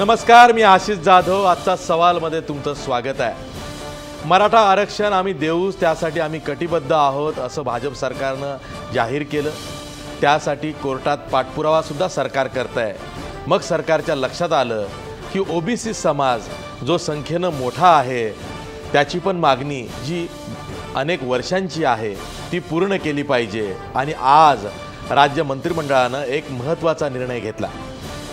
नमस्कार, मी आशिष जाधव. आजचा सवालमध्ये तुमचं स्वागत आहे. मराठा आरक्षण आम्ही देऊच, त्यासाठी आम्ही कटिबद्ध आहोत असं भाजप सरकारनं जाहीर केलं. त्यासाठी कोर्टात पाठपुरावा सुद्धा सरकार करत आहे. मग सरकारच्या लक्षात आलं की ओबीसी समाज जो संख्येनं मोठा आहे त्याची पण मागणी जी अनेक वर्षांची आहे ती पूर्ण केली पाहिजे. आणि आज राज्य मंत्रिमंडळानं एक महत्त्वाचा निर्णय घेतला.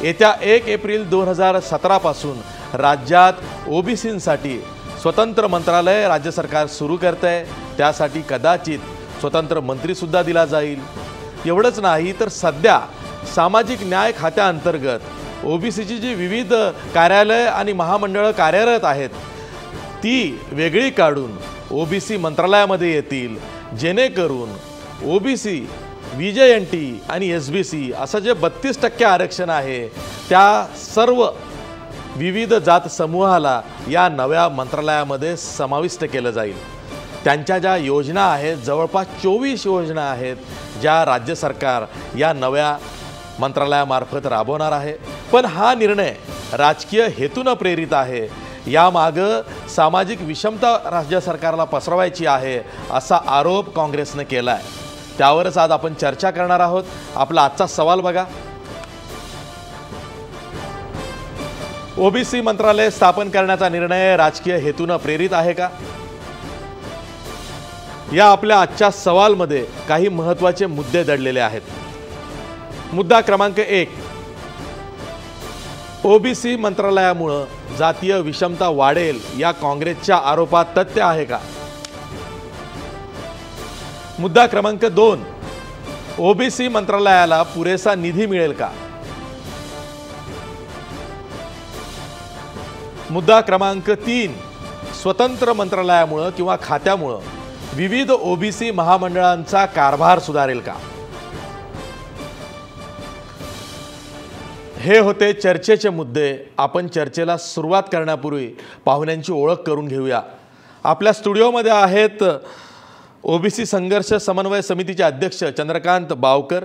येत्या 1 एप्रिल 2017 पासून राज्यात ओबीसींसाठी स्वतंत्र मंत्रालय राज्य सरकार सुरू करते आहे. त्यासाठी कदाचित स्वतंत्र मंत्रीसुद्धा दिला जाईल. एवढंच नाही तर सध्या सामाजिक न्याय खात्याअंतर्गत ओबीसीची जी विविध कार्यालय आणि महामंडळं कार्यरत आहेत ती वेगळी काढून ओबीसी मंत्रालयामध्ये येतील, जेणेकरून ओबीसी, VJNT आणि SBC असं जे 32% आरक्षण आहे त्या सर्व विविध जात समूहाला या नव्या मंत्रालयामध्ये समाविष्ट केलं जाईल. त्यांच्या ज्या योजना आहेत, जवळपास 24 योजना आहेत ज्या राज्य सरकार या नव्या मंत्रालयामार्फत राबवणार आहे. पण हा निर्णय राजकीय हेतूनं प्रेरित आहे. यामागं सामाजिक विषमता राज्य सरकारला पसरवायची आहे असा आरोप काँग्रेसनं केला आहे. त्यावरच आज आपण चर्चा करणार आहोत. आपला आजचा सवाल बघा. ओबीसी मंत्रालय स्थापन करण्याचा निर्णय राजकीय हेतूनं प्रेरित आहे का? या आपल्या आजच्या सवालमध्ये काही महत्त्वाचे मुद्दे दडलेले आहेत. मुद्दा क्रमांक 1, ओबीसी मंत्रालयामुळे जातीय विषमता वाढेल या काँग्रेसच्या आरोपात तथ्य आहे का? मुद्दा क्रमांक 2, ओबीसी मंत्रालयाला पुरेसा निधी मिळेल का? मुद्दा क्रमांक 3, स्वतंत्र मंत्रालयामुळे किंवा खात्यामुळे विविध ओबीसी महामंडळांचा कारभार सुधारेल का? हे होते चर्चेचे मुद्दे. आपण चर्चेला सुरुवात करण्यापूर्वी पाहुण्यांची ओळख करून घेऊया. आपल्या स्टुडिओमध्ये आहेत ओबीसी संघर्ष समन्वय समितीचे अध्यक्ष चंद्रकांत बावकर.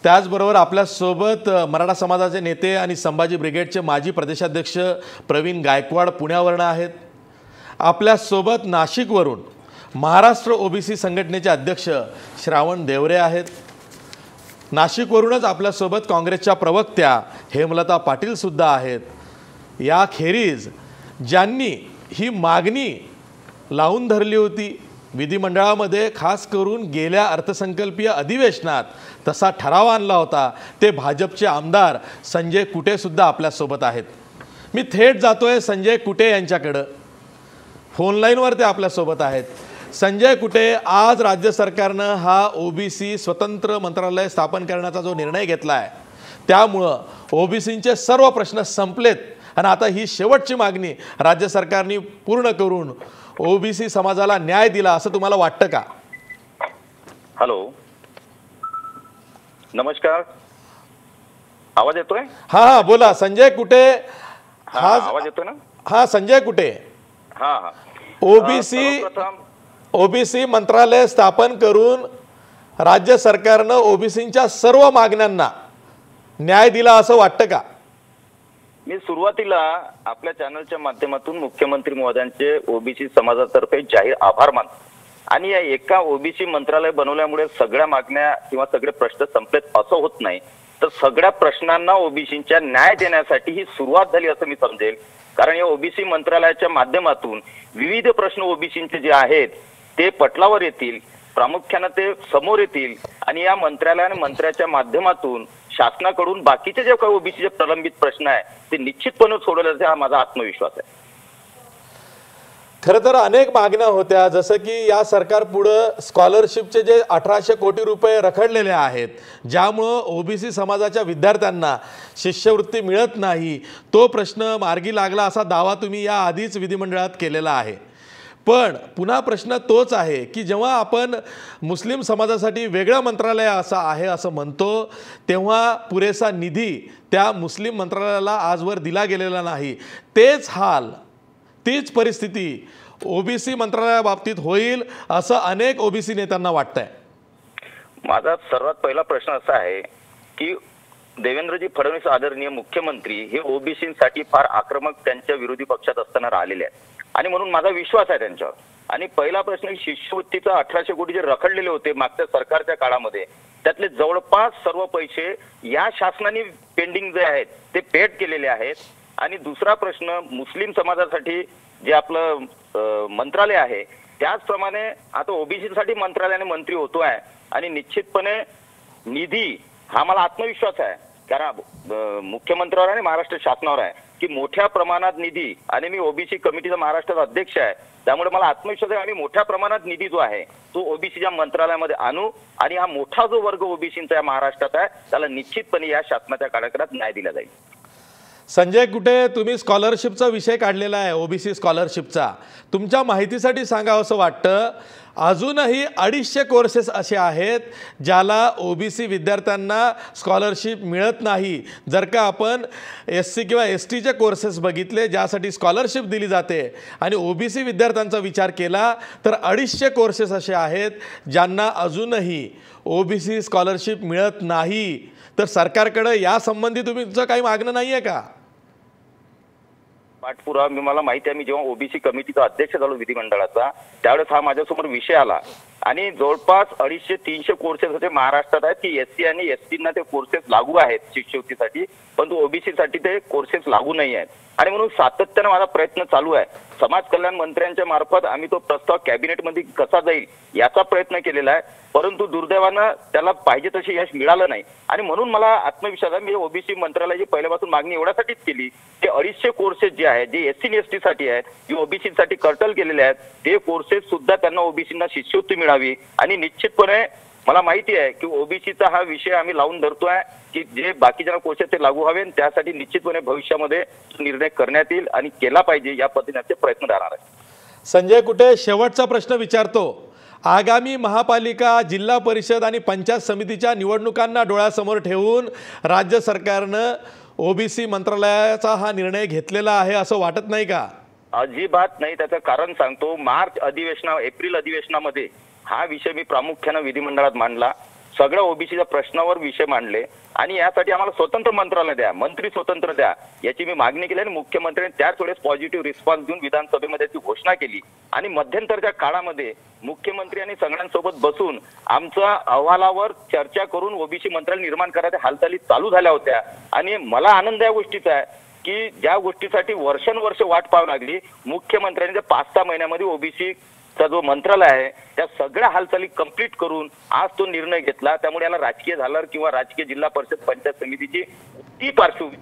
त्याचबरोबर आपल्यासोबत मराठा समाजाचे नेते आणि संभाजी ब्रिगेडचे माजी प्रदेशाध्यक्ष प्रवीण गायकवाड पुण्यावरून आहेत. आपल्यासोबत नाशिकवरून महाराष्ट्र ओबीसी संघटनेचे अध्यक्ष श्रावण देवरे आहेत. नाशिकवरूनच आपल्यासोबत काँग्रेसच्या प्रवक्त्या हेमलता पाटीलसुद्धा आहेत. याखेरीज ज्यांनी ही मागणी लावून धरली होती विधिमंडळामध्ये, खास करून गेल्या अर्थसंकल्पीय अधिवेशनात तसा ठराव आणला होता, ते भाजपचे आमदार संजय कुटेसुद्धा आपल्यासोबत आहेत. मी थेट जातोय संजय कुटे यांच्याकडं. फोनलाईनवर ते आपल्यासोबत आहेत. संजय कुटे, आज राज्य सरकारनं हा ओबीसी स्वतंत्र मंत्रालय स्थापन करण्याचा जो निर्णय घेतला आहे त्यामुळं ओबीसींचे सर्व प्रश्न संपलेत आणि आता ही शेवटची मागणी राज्य सरकारने पूर्ण करून ओबीसी समाजाला न्याय दिला असं तुम्हाला वाटतं का? हॅलो, नमस्कार, आवाज येतोय? हा बोला संजय कुटे. हा आवाज येतोय ना? हा संजय कुटे. हा ओबीसी मंत्रालय स्थापन करून राज्य सरकारनं ओबीसींच्या सर्व मागण्यांना न्याय दिला असं वाटतं का? मी सुरुवातीला आपल्या चॅनलच्या माध्यमातून मुख्यमंत्री महोदयांचे ओबीसी समाजातर्फे जाहीर आभार मानतो. आणि या एका ओबीसी मंत्रालय बनवल्यामुळे सगळ्या मागण्या किंवा सगळे प्रश्न संपलेत असं होत नाही, तर सगळ्या प्रश्नांना ओबीसींच्या न्याय देण्यासाठी ही सुरुवात झाली असं मी समजेल. कारण या ओबीसी मंत्रालयाच्या माध्यमातून विविध प्रश्न ओबीसींचे जे आहेत ते पटलावर येतील, प्रामुख्याने ते समोर येतील आणि या मंत्र्याच्या माध्यमातून शासनाकडून बाकीचे जे काही ओबीसीचे प्रलंबित प्रश्न आहे ते निश्चितपणे सोडवले जातील, हा माझा आत्मविश्वास आहे. खरं तर अनेक मागण्या होत्या, जसं की या सरकार पुढं स्कॉलरशिपचे जे 1800 कोटी रुपये रखडलेले आहेत, ज्यामुळं ओबीसी समाजाच्या विद्यार्थ्यांना शिष्यवृत्ती मिळत नाही, तो प्रश्न मार्गी लागला असा दावा तुम्ही या आधीच विधिमंडळात केलेला आहे. पण पुन्हा प्रश्न तोच आहे की जेव्हा आपण मुस्लिम समाजासाठी वेगळं मंत्रालय असं आहे असं म्हणतो तेव्हा पुरेसा निधी त्या मुस्लिम मंत्रालयाला आजवर दिला गेलेला नाही. तेच हाल, तीच परिस्थिती ओबीसी मंत्रालयाबाबतीत होईल असं अनेक ओबीसी नेत्यांना वाटतंय. माझा सर्वात पहिला प्रश्न असा आहे की देवेंद्रजी फडणवीस आदरणीय मुख्यमंत्री हे ओबीसीसाठी फार आक्रमक त्यांच्या विरोधी पक्षात असताना राहिलेले आहेत आणि म्हणून माझा विश्वास आहे त्यांच्यावर. आणि पहिला प्रश्न शिष्यवृत्तीचा 1800 कोटी जे रखडलेले होते मागच्या सरकारच्या काळामध्ये त्यातले जवळपास सर्व पैसे या शासनाने पेंडिंग जे आहेत ते पेड केलेले आहेत. आणि दुसरा प्रश्न मुस्लिम समाजासाठी जे आपलं मंत्रालय आहे त्याचप्रमाणे आता ओबीसीसाठी मंत्रालयाने मंत्री होतो आहे आणि निश्चितपणे निधी हा मला आत्मविश्वास आहे कारण मुख्यमंत्र्यावर आणि महाराष्ट्र शासनावर आहे की मोठ्या प्रमाणात निधी आणि मी ओबीसी कमिटीचा महाराष्ट्राचा अध्यक्ष आहे त्यामुळे मला आत्मविश्वास आहे आम्ही मोठ्या प्रमाणात निधी जो आहे तो ओबीसीच्या मंत्रालयामध्ये आणू आणि हा मोठा जो वर्ग ओबीसीचा या महाराष्ट्रात आहे त्याला निश्चितपणे या शासनाच्या कार्यकाळात न्याय दिला जाईल. संजय कुठे तुम्ही स्कॉलरशिपचा विषय काढलेला आहे ओबीसी स्कॉलरशिपचा तुमच्या माहितीसाठी सांगावं असं वाटतं अजूनही 250 कोर्सेस असे आहेत ज्याला ओबीसी विद्यार्थ्यांना स्कॉलरशिप मिळत नाही. जर का आपण SC किंवा STचे कोर्सेस बघितले ज्यासाठी स्कॉलरशिप दिली जाते आणि ओबीसी विद्यार्थ्यांचा विचार केला तर 250 कोर्सेस असे आहेत ज्यांना अजूनही ओबीसी स्कॉलरशिप मिळत नाही. तर सरकारकडे यासंबंधी तुमचं काही मागणं नाही आहे का? पाठपुरावा मी मला माहिती आहे मी जेव्हा ओबीसी कमिटीचा अध्यक्ष झालो विधिमंडळाचा त्यावेळेस हा माझ्यासमोर विषय आला आणि जवळपास 250-300 कोर्सेस असे महाराष्ट्रात आहेत की SC आणि STना ते कोर्सेस लागू आहेत शिष्यवृत्तीसाठी परंतु ओबीसीसाठी ते कोर्सेस लागू नाही आहेत. आणि म्हणून सातत्याने माझा प्रयत्न चालू आहे. समाज कल्याण मंत्र्यांच्या मार्फत आम्ही तो प्रस्ताव कॅबिनेटमध्ये कसा जाईल याचा प्रयत्न केलेला आहे परंतु दुर्दैवानं त्याला पाहिजे तसे यश मिळालं नाही. आणि म्हणून मला आत्मविश्वास आहे मी ओबीसी मंत्रालयाची पहिल्यापासून मागणी एवढ्यासाठीच केली की 250 कोर्सेस जे आहेत जे SC आणि ST साठी आहेत जे ओबीसीसाठी कर्टल केलेले आहेत ते कोर्सेस सुद्धा त्यांना ओबीसींना शिष्यवृत्ती मिळावी. आणि निश्चितपणे मला माहिती आहे की ओबीसीचा हा विषय आम्ही लावून धरतोय की जे बाकीच्या कोर्सेस ते लागू व्हावे त्यासाठी निश्चितपणे भविष्यामध्ये निर्णय करण्यात येईल आणि केला पाहिजे या पद्धतीने प्रयत्न राहणार आहे. संजय कुठे शेवटचा प्रश्न विचारतो आगामी महापालिका जिल्हा परिषद आणि पंचायत समितीच्या निवडणुकांना डोळ्यासमोर ठेवून राज्य सरकारनं ओबीसी मंत्रालयाचा हा निर्णय घेतलेला आहे असं वाटत नाही का? अजिबात नाही. त्याचं कारण सांगतो एप्रिल अधिवेशनामध्ये हा विषय मी प्रामुख्याने विधिमंडळात मांडला. सगळ्या ओबीसीच्या प्रश्नावर विषय मांडले आणि यासाठी आम्हाला स्वतंत्र मंत्रालय द्या मंत्री स्वतंत्र द्या याची मी मागणी केली आणि मुख्यमंत्र्यांनी त्याच वेळेस पॉझिटिव्ह रिस्पॉन्स देऊन विधानसभेमध्ये ती घोषणा केली. आणि मध्यंतरच्या काळामध्ये मुख्यमंत्री आणि सगळ्यांसोबत बसून आमच्या अहवालावर चर्चा करून ओबीसी मंत्रालय निर्माण करायच्या हालचाली चालू झाल्या होत्या. आणि मला आनंद या गोष्टीचा आहे की ज्या गोष्टीसाठी वर्षानुवर्ष वाट पाहावी लागली मुख्यमंत्र्यांनी 5-6 महिन्यामध्ये ओबीसी चा जो मंत्रालय आहे त्या सगळ्या हालचाली कंप्लीट करून आज तो निर्णय घेतला. त्यामुळे याला राजकीय झालर किंवा राजकीय जिल्हा परिषद पंचायत समितीची ती पार्श्वभूमी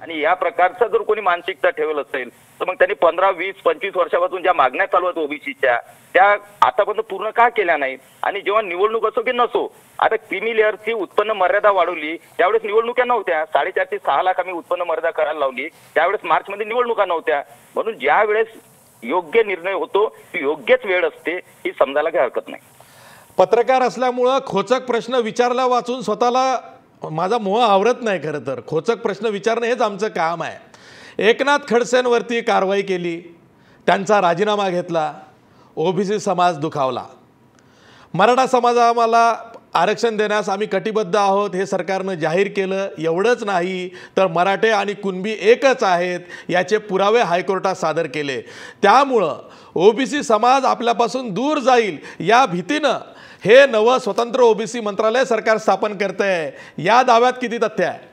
आणि या प्रकारचा जर कोणी मानसिकता ठेवल असेल तर मग त्यांनी 15, 20, 25 वर्षापासून ज्या मागण्या चालू आहेत ओबीसीच्या त्या आतापर्यंत पूर्ण का केल्या नाहीत. आणि जेव्हा निवडणूक असो की नसो आता क्रीमी लेअरची उत्पन्न मर्यादा वाढवली त्यावेळेस निवडणुका नव्हत्या 4.5 ते 6 लाख आम्ही उत्पन्न मर्यादा करायला लावली त्यावेळेस मार्च मध्ये निवडणुका नव्हत्या. म्हणून ज्या वेळेस योग्य निर्णय होतो ती योग्यच वेळ असते ही समजायला काही हरकत नाही. पत्रकार असल्यामुळं खोचक प्रश्न विचारला वाचून स्वतःला माझा मोह आवरत नाही. खरं तर खोचक प्रश्न विचारणं हेच आमचं काम आहे. एकनाथ खडसेंवरती कारवाई केली त्यांचा राजीनामा घेतला ओबीसी समाज दुखावला. मराठा समाजाला आरक्षण देण्यास आम्ही कटिबद्ध आहोत हे सरकारनं जाहीर केलं. एवढंच नाही तर मराठे आणि कुणबी एकच आहेत याचे पुरावे हायकोर्टात सादर केले. त्यामुळं ओबीसी समाज आपल्यापासून दूर जाईल या भीतीनं हे नवं स्वतंत्र ओबीसी मंत्रालय सरकार स्थापन करतंय. या दाव्यात किती तथ्य आहे?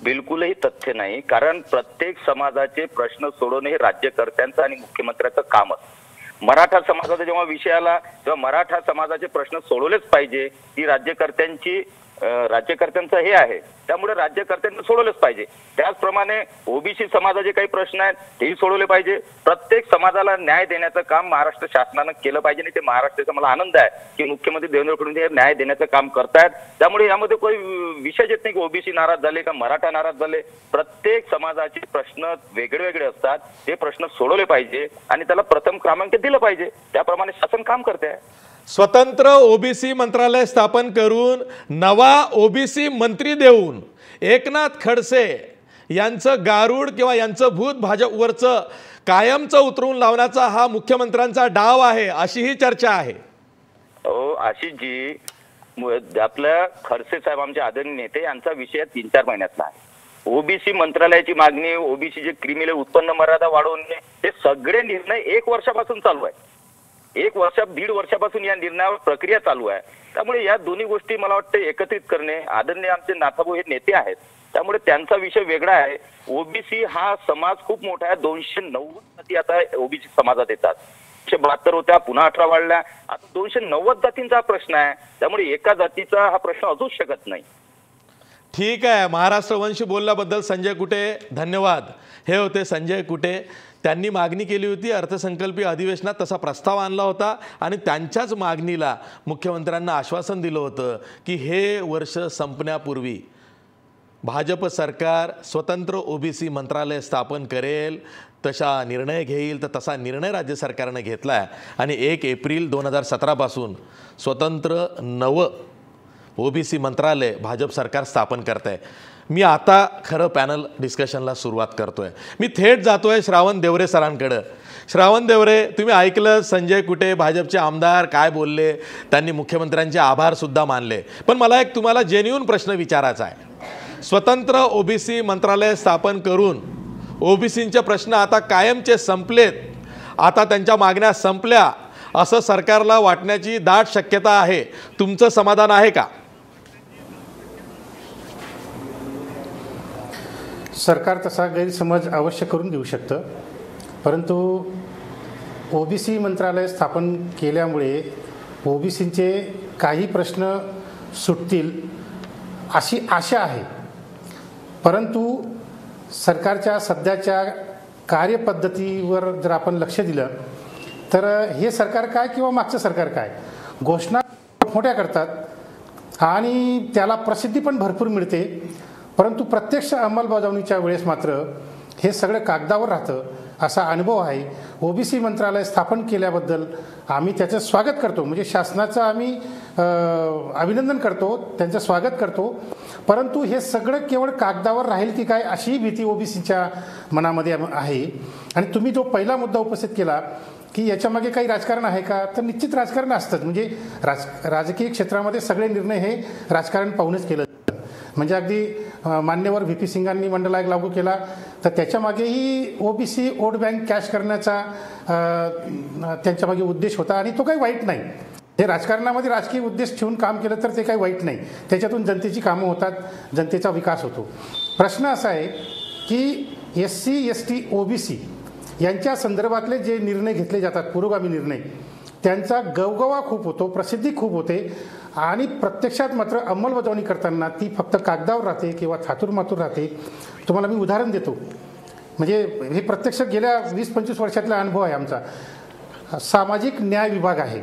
बिलकुलही तथ्य नाही. कारण प्रत्येक समाजाचे प्रश्न सोडवणे हे राज्यकर्त्यांचं आणि मुख्यमंत्र्यांचं काम असतं. मराठा समाजाचा जेव्हा विषय आला तेव्हा मराठा समाजाचे प्रश्न सोडवलेच पाहिजे ही राज्यकर्त्यांचं हे आहे. त्यामुळे राज्यकर्त्यांनी सोडवलेच पाहिजे. त्याचप्रमाणे ओबीसी समाजाचे काही प्रश्न आहेत तेही सोडवले पाहिजे. प्रत्येक समाजाला न्याय देण्याचं काम महाराष्ट्र शासनानं केलं पाहिजे आणि ते महाराष्ट्राचा मला आनंद आहे की मुख्यमंत्री देवेंद्र फडणवीस हे न्याय देण्याचं काम करतायत. त्यामुळे यामध्ये काही विषय येत नाही की ओबीसी नाराज झाले का मराठा नाराज झाले. प्रत्येक समाजाचे प्रश्न वेगळे वेगळे असतात ते प्रश्न सोडवले पाहिजे आणि त्याला प्रथम क्रमांक दिलं पाहिजे. त्याप्रमाणे शासन काम करते आहे. स्वतंत्र ओबीसी मंत्रालय स्थापन करून नवा ओबीसी मंत्री देऊन एकनाथ खडसे यांचं गारूड किंवा यांचं भूत भाजपवरचं कायमचं उतरून लावण्याचा हा मुख्यमंत्र्यांचा डाव आहे अशी ही चर्चा आहे. आशिषजी आपल्या खडसे साहेब आमचे आदरणीय नेते यांचा विषय 3-4 महिन्यातला आहे. ओबीसी मंत्रालयाची मागणी, ओबीसी जे क्रिमिनल उत्पन्न मर्यादा वाढवणे, हे सगळे निर्णय 1 वर्षापासून चालू आहे. 1-1.5 वर्षापासून या निर्णयावर प्रक्रिया चालू आहे. त्यामुळे या दोन्ही गोष्टी मला वाटतं एकत्रित करणे. आदरणीय आमचे नाथाभाऊ हे नेते आहेत, त्यामुळे त्यांचा विषय वेगळा आहे. ओबीसी हा समाज खूप मोठा आहे. 290 जाती आता ओबीसी समाजात येतात. 172 होत्या, पुन्हा 18 वाढल्या, आता 290 जातींचा हा प्रश्न आहे. त्यामुळे एका जातीचा हा प्रश्न असूच शकत नाही. ठीक आहे. महाराष्ट्र वंश बोलल्याबद्दल संजय कुटे धन्यवाद. हे होते संजय कुटे. त्यांनी मागणी केली होती, अर्थसंकल्पीय अधिवेशनात तसा प्रस्ताव आणला होता आणि त्यांच्याच मागणीला मुख्यमंत्र्यांना आश्वासन दिलं होतं की हे वर्ष संपण्यापूर्वी भाजप सरकार स्वतंत्र ओबीसी मंत्रालय स्थापन करेल, तसा निर्णय घेईल. तर तसा निर्णय राज्य सरकारने घेतला आहे आणि 1 एप्रिल 2017 पासून स्वतंत्र नवं ओबीसी मंत्रालय भाजप सरकार स्थापन करत आहे. मी आता खरं पॅनल डिस्कशनला सुरुवात करतोय. मी थेट जातोय श्रावण देवरे सरांकडं. श्रावण देवरे, तुम्ही ऐकलं संजय कुटे भाजपचे आमदार काय बोलले. त्यांनी मुख्यमंत्र्यांचे आभारसुद्धा मानले. पण मला एक तुम्हाला जेन्युइन प्रश्न विचारायचा आहे. स्वतंत्र ओबीसी मंत्रालय स्थापन करून ओबीसींचे प्रश्न आता कायमचे संपलेत, आता त्यांच्या मागण्या संपल्या असं सरकारला वाटण्याची दाट शक्यता आहे. तुमचं समाधान आहे का? सरकार तसा गैरसमज अवश्य करून घेऊ शकतं, परंतु ओबीसी मंत्रालय स्थापन केल्यामुळे ओबीसींचे काही प्रश्न सुटतील अशी आशा आहे. परंतु सरकारच्या सध्याच्या कार्यपद्धतीवर जर आपण लक्ष दिलं तर हे सरकार काय किंवा मागचं सरकार काय, घोषणा मोठ्या करतात आणि त्याला प्रसिद्धी पण भरपूर मिळते, परंतु प्रत्यक्ष अंमलबजावणीच्या वेळेस मात्र हे सगळं कागदावर राहतं असा अनुभव आहे. ओबीसी मंत्रालय स्थापन केल्याबद्दल आम्ही त्याचं स्वागत करतो, म्हणजे शासनाचं आम्ही अभिनंदन करतो, त्यांचं स्वागत करतो. परंतु हे सगळं केवळ कागदावर राहील की काय अशी भीती ओबीसीच्या मनामध्ये आहे. आणि तुम्ही जो पहिला मुद्दा उपस्थित केला की याच्यामागे काही राजकारण आहे का, तर निश्चित राजकारण असतं. म्हणजे राजकीय क्षेत्रामध्ये सगळे निर्णय हे राजकारण पाहूनच केलं जातं. म्हणजे अगदी मान्यवर व्ही पी सिंगांनी मंडल आयोग लागू केला तर त्याच्यामागेही ओबीसी वोट बँक कॅश करण्याचा त्यांच्यामागे उद्देश होता आणि तो काही वाईट नाही. हे राजकारणामध्ये राजकीय उद्देश ठेवून काम केलं तर ते काही वाईट नाही. त्याच्यातून जनतेची कामं होतात, जनतेचा विकास होतो. प्रश्न असा आहे की SC ST OBC यांच्या संदर्भातले जे निर्णय घेतले जातात, पुरोगामी निर्णय, त्यांचा गवगवा खूप होतो, प्रसिद्धी खूप होते आणि प्रत्यक्षात मात्र अंमलबजावणी करताना ती फक्त कागदावर राहते किंवा थातूरमातूर राहते. तुम्हाला मी उदाहरण देतो, म्हणजे हे प्रत्यक्ष गेल्या 20-25 वर्षातला अनुभव आहे आमचा. सामाजिक न्याय विभाग आहे,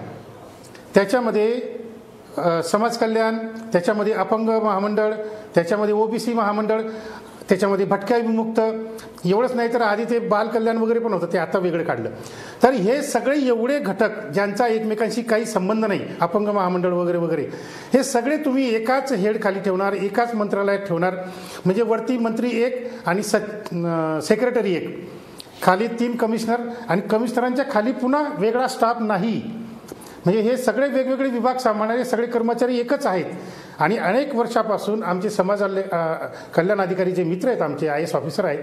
त्याच्यामध्ये समाज कल्याण, त्याच्यामध्ये अपंग महामंडळ, त्याच्यामध्ये ओबीसी महामंडळ, त्याच्यामध्ये भटक्या विमुक्त, एवढंच नाही तर आधी ते बाल कल्याण वगैरे पण होतं, ते आता वेगळं काढलं. तर हे सगळे एवढे घटक ज्यांचा एकमेकांशी काही संबंध नाही, अपंग महामंडळ वगैरे वगैरे, हे सगळे तुम्ही एकाच हेड खाली ठेवणार, एकाच मंत्रालयात ठेवणार. म्हणजे वरती मंत्री एक आणि सेक्रेटरी एक, खाली 3 कमिशनर आणि कमिशनरांच्या खाली पुन्हा वेगळा स्टाफ नाही. म्हणजे हे सगळे वेगवेगळे विभाग सांभाळणारे सगळे कर्मचारी एकच आहेत. आणि अनेक वर्षापासून आमचे समाज कल्याण अधिकारी जे मित्र आहेत, आमचे IAS ऑफिसर आहेत,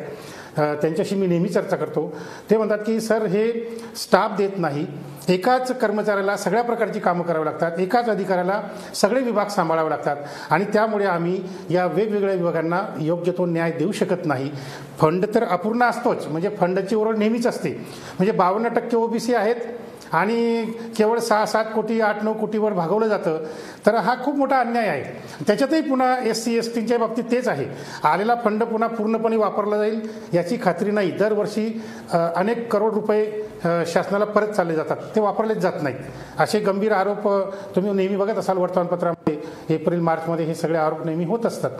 त्यांच्याशी मी नेहमी चर्चा करतो. ते म्हणतात की सर हे स्टाफ देत नाही, एकाच कर्मचाऱ्याला सगळ्या प्रकारची कामं करावी लागतात, एकाच अधिकाऱ्याला सगळे विभाग सांभाळावे लागतात आणि त्यामुळे आम्ही या वेगवेगळ्या विभागांना योग्य तो न्याय देऊ शकत नाही. फंड तर अपूर्ण असतोच, म्हणजे फंडची ओरड नेहमीच असते. म्हणजे 52% OBC आहेत आणि केवळ 6-7 कोटी 8-9 कोटीवर भागवलं जातं, तर हा खूप मोठा अन्याय आहे. त्याच्यातही पुन्हा SC STच्या बाबतीत तेच आहे. आलेला फंड पुन्हा पूर्णपणे वापरला जाईल याची खात्री नाही. दरवर्षी अनेक करोड रुपये शासनाला परत चालले जातात, ते वापरलेच जात नाहीत. असे गंभीर आरोप तुम्ही नेहमी बघत असाल वर्तमानपत्रामध्ये, एप्रिल-मार्चमध्ये हे सगळे आरोप नेहमी होत असतात.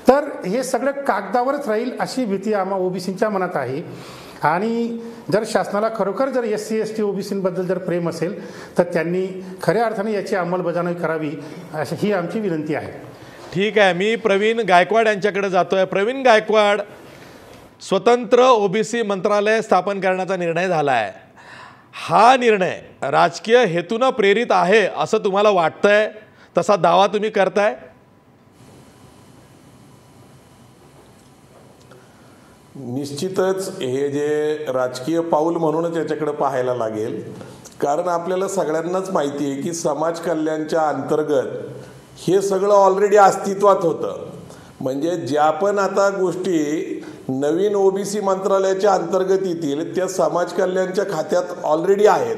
तर हे सगळं कागदावरच राहील अशी भीती आम्हा ओबीसींच्या मनात आहे. आणि जर शासनाला खरोखर जर SC ST OBCबद्दल जर प्रेम असेल तर त्यांनी खऱ्या अर्थाने याची अंमलबजावणी करावी अशी ही आमची विनंती आहे. ठीक आहे. मी प्रवीण गायकवाड यांच्याकडे जातोय. प्रवीण गायकवाड, स्वतंत्र OBC मंत्रालय स्थापन करण्याचा निर्णय झाला आहे. हा निर्णय राजकीय हेतूनं प्रेरित आहे असं तुम्हाला वाटतंय? तसा दावा तुम्ही करताय? निश्चितच हे जे राजकीय पाऊल म्हणूनच याच्याकडे पाहायला लागेल, कारण आपल्याला सगळ्यांनाच माहिती आहे की समाज कल्याणच्या अंतर्गत हे सगळं ऑलरेडी अस्तित्वात होतं. म्हणजे ज्या पण आता गोष्टी नवीन ओबीसी मंत्रालयाच्या अंतर्गत येतील त्या समाज कल्याणच्या खात्यात ऑलरेडी आहेत.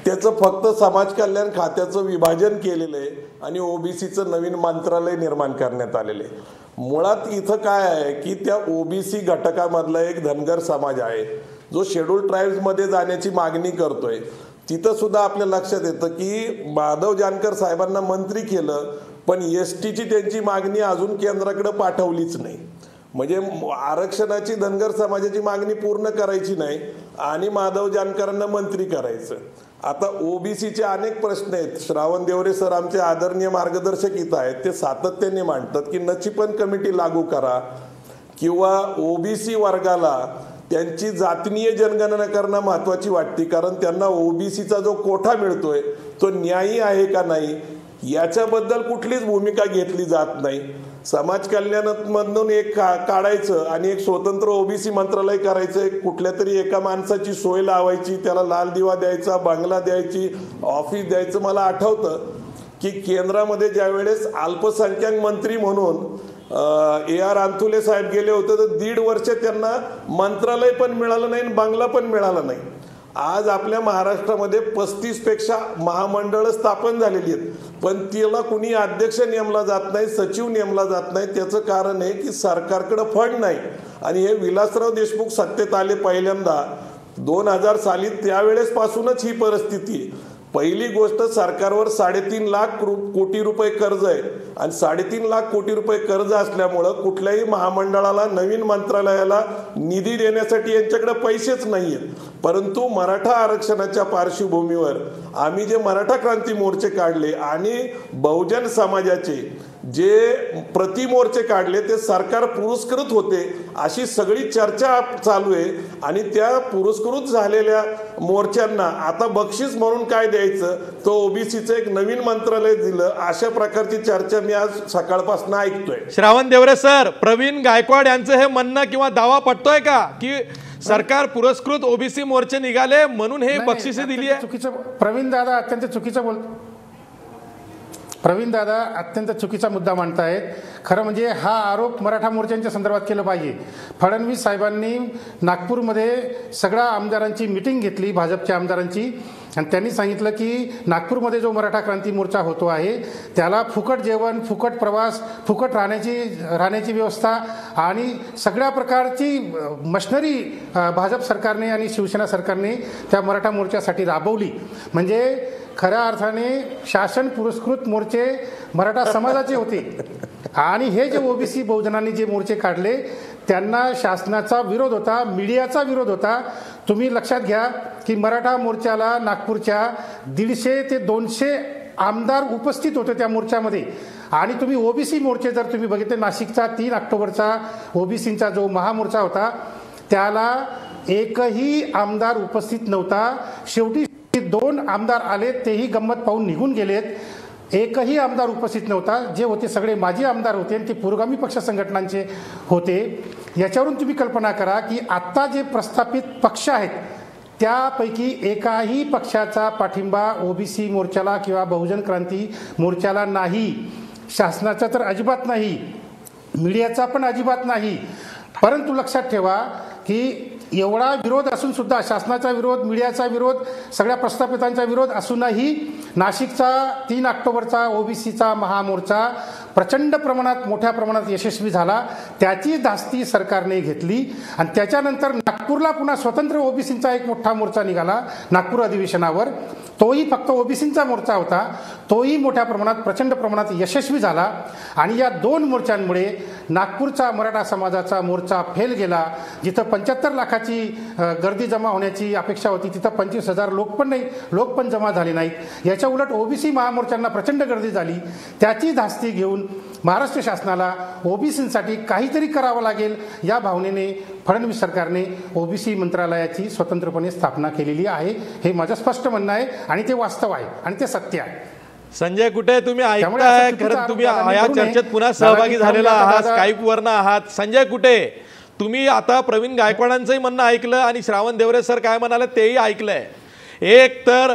त्याचं फक्त समाज कल्याण खात्याचं विभाजन केलेलं आहे आणि ओबीसीचं नवीन मंत्रालय निर्माण करण्यात आलेलं आहे. मुळात इथं काय आहे की त्या ओबीसी घटकामधला एक धनगर समाज आहे जो शेड्यूल ट्राईब्समध्ये जाण्याची मागणी करतोय. तिथं सुद्धा आपल्या लक्षात येतं की माधव जानकर साहेबांना मंत्री केलं, पण एसटीची त्यांची मागणी अजून केंद्राकडे पाठवलीच नाही. म्हणजे आरक्षणाची धनगर समाजाची मागणी पूर्ण करायची नाही आणि माधव जानकरांना मंत्री करायचं. आता ओबीसीचे अनेक प्रश्न आहेत. श्रावण देवरे सर आमचे आदरणीय मार्गदर्शक इथं आहेत, ते सातत्याने मांडतात की नचिपन कमिटी लागू करा किंवा ओबीसी वर्गाला त्यांची जातीय जनगणना करणं महत्वाची वाटते, कारण त्यांना ओबीसीचा जो कोठा मिळतोय तो न्यायी आहे का नाही याच्याबद्दल कुठलीच भूमिका घेतली जात नाही. समाज कल्याणामधून एक काढायचं आणि एक स्वतंत्र ओबीसी मंत्रालय करायचं, कुठल्या तरी एका माणसाची सोय लावायची, त्याला लाल दिवा द्यायचा, बंगला द्यायची, ऑफिस द्यायचं. मला आठवतं की केंद्रामध्ये ज्या वेळेस अल्पसंख्याक मंत्री म्हणून AR अंथुले साहेब गेले होते तर 1.5 वर्ष त्यांना मंत्रालय पण मिळालं नाही, बंगला पण मिळाला नाही. आज आपल्या महाराष्ट्रामध्ये 35 पेक्षा महामंडळ स्थापन झालेली आहेत, पण तिला कुणी अध्यक्ष नेमला जात नाही, सचिव नेमला जात नाही. त्याचं कारण आहे की सरकारकडे फंड नाही. आणि हे विलासराव देशमुख सत्तेत आले पहिल्यांदा 2000 साली, त्यावेळेस पासूनच ही परिस्थिती. पहिली गोष्ट, सरकारवर 3.5 लाख कोटी रुपये कर्ज आहे आणि 3.5 लाख कोटी रुपये कर्ज असल्यामुळं कुठल्याही महामंडळाला नवीन मंत्रालयाला निधी देण्यासाठी यांच्याकडे पैसेच नाही आहेत. परंतु मराठा आरक्षणाच्या पार्श्वभूमीवर आम्ही जे मराठा क्रांती मोर्चे काढले आणि बहुजन समाजाचे जे प्रतिमोर्चे काढले ते सरकार पुरस्कृत होते अशी सगळी चर्चा चालू आहे. आणि त्या पुरस्कृत झालेल्या मोर्चांना आता बक्षीस म्हणून काय द्यायचं, तो ओबीसीचं एक नवीन मंत्रालय दिलं, अशा प्रकारची चर्चा मी आज सकाळपासून ऐकतोय. श्रावण देवरे सर, प्रवीण गायकवाड यांचं हे म्हणणं किंवा दावा पटतोय का की सरकार पुरस्कृत ओबीसी मोर्चे निघाले म्हणून हे बक्षिसे दिली आहे? चुकीचं प्रवीण दादा अत्यंत चुकीचं बोलतो. प्रवीण दादा अत्यंत चुकीचा मुद्दा मांडतायत. खरं म्हणजे हा आरोप मराठा मोर्चांच्या संदर्भात केलं पाहिजे. फडणवीस साहेबांनी नागपूरमध्ये सगळ्या आमदारांची मिटिंग घेतली, भाजपच्या आमदारांची, आणि त्यांनी सांगितलं की नागपूरमध्ये जो मराठा क्रांती मोर्चा होतो आहे त्याला फुकट जेवण, फुकट प्रवास, फुकट राहण्याची व्यवस्था आणि सगळ्या प्रकारची मशिनरी भाजप सरकारने आणि शिवसेना सरकारने त्या मराठा मोर्चासाठी राबवली. म्हणजे खऱ्या अर्थाने शासन पुरस्कृत मोर्चे मराठा समाजाचे होते. आणि हे जे ओबीसी बहुजनांनी जे मोर्चे काढले त्यांना शासनाचा विरोध होता, मीडियाचा विरोध होता. तुम्ही लक्षात घ्या की मराठा मोर्चाला नागपूरच्या 150 ते 200 आमदार उपस्थित होते त्या मोर्चामध्ये. आणि तुम्ही ओबीसी मोर्चे जर तुम्ही बघितले, नाशिकचा 3 ऑक्टोबरचा ओबीसींचा जो महामोर्चा होता त्याला एकही आमदार उपस्थित नव्हता. शेवटी 2 आमदार आले, तेही गंमत पाहून निघून गेलेत. एकही आमदार उपस्थित नव्हता. जे होते सगळे माजी आमदार होते आणि ते पुरोगामी पक्ष संघटनांचे होते. याच्यावरून तुम्ही कल्पना करा की आत्ता जे प्रस्थापित पक्ष आहेत त्यापैकी एकाही पक्षाचा पाठिंबा ओबीसी मोर्चाला किंवा बहुजन क्रांती मोर्चाला नाही. शासनाचा तर अजिबात नाही, मीडियाचा पण अजिबात नाही. परंतु लक्षात ठेवा की एवढा विरोध असून सुद्धा, शासनाचा विरोध, मीडियाचा विरोध, सगळ्या प्रस्थापितांचा विरोध असूनही नाशिकचा 3 ऑक्टोबरचा ओबीसीचा महामोर्चा प्रचंड प्रमाणात, मोठ्या प्रमाणात यशस्वी झाला. त्याची धास्ती सरकारने घेतली आणि त्याच्यानंतर नागपूरला पुन्हा स्वतंत्र ओबीसींचा एक मोठा मोर्चा निघाला नागपूर अधिवेशनावर. तोही फक्त ओबीसींचा मोर्चा होता. तोही मोठ्या प्रमाणात, प्रचंड प्रमाणात यशस्वी झाला. आणि या 2 मोर्चांमुळे नागपूरचा मराठा समाजाचा मोर्चा फेल गेला. जिथं 75 लाखाची गर्दी जमा होण्याची अपेक्षा होती तिथं 25,000 लोक पण जमा झाले नाहीत. याच्या उलट ओबीसी महामोर्चांना प्रचंड गर्दी झाली. त्याची धास्ती घेऊन महाराष्ट्र शासनाला ओबीसींसाठी काहीतरी करावं लागेल या भावनेने फडणवीस सरकारने ओबीसी मंत्रालयाची स्वतंत्रपणे स्थापना केलेली आहे. हे माझं स्पष्ट म्हणणं आहे आणि ते वास्तव आहे आणि ते सत्य आहे. संजय कुठे तुम्ही त्यामुळे ऐकताय? असं चुकीचा खरं तुम्ही आरोप या करू नये. चर्चेत पुन्हा दादा, सहभागी मी झालेला ठरवलं आहात, दादा- स्काईपवरनं आहात. संजय कुठे तुम्ही आता प्रवीण गायकवाडांचंही म्हणणं ऐकलं आणि श्रावण देवरे सर काय म्हणाले तेही ऐकलंय. एक तर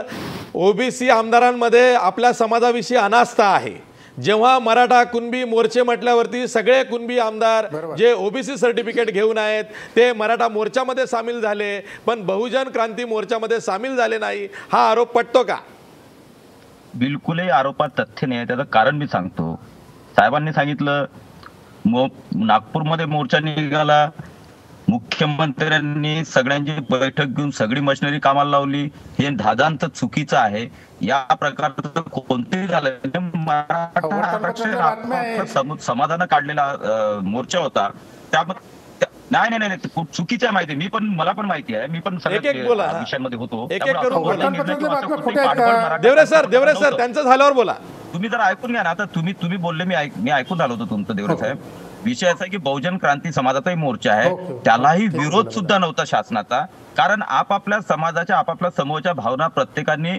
ओबीसी आमदारांमध्ये आपल्या समाजाविषयी अनास्था आहे. जेव्हा मराठा कुणबी मोर्चे म्हटल्यावरती सगळे कुणबी आमदार बरोबर. जे ओबीसी सर्टिफिकेट घेऊन आहेत ते मराठा मोर्चामध्ये सामील झाले, पण बहुजन क्रांती मोर्चामध्ये सामील झाले नाही. हा आरोप पटतो का? बिलकुलही आरोपात तथ्य नाही आहे. त्याचं कारण मी सांगतो. साहेबांनी सांगितलं नागपूरमध्ये मोर्चा निघाला, मुख्यमंत्र्यांनी सगळ्यांची बैठक घेऊन सगळी मशिनरी कामाला लावली. हे धादांत चुकीचं आहे. या प्रकारचं कोणतेही झालं मराठा आरक्षण समाजानं काढलेला मोर्चा होता. त्यामध्ये नाही नाही नाही चुकीचं आहे माहिती. मला पण माहिती आहे. मी पण सगळ्या विषयांमध्ये होतो. देवरे सर त्यांचं झाल्यावर बोला. तुम्ही जर ऐकून घ्या ना. आता तुम्ही बोलले, मी ऐकून आलो होतो तुमचं देवरे साहेब. विषय असा आहे की बहुजन क्रांती समाजाचाही मोर्चा आहे. त्यालाही विरोध सुद्धा नव्हता शासनाचा. कारण आपापल्या समाजाच्या आपापल्या समूहाच्या भावना प्रत्येकाने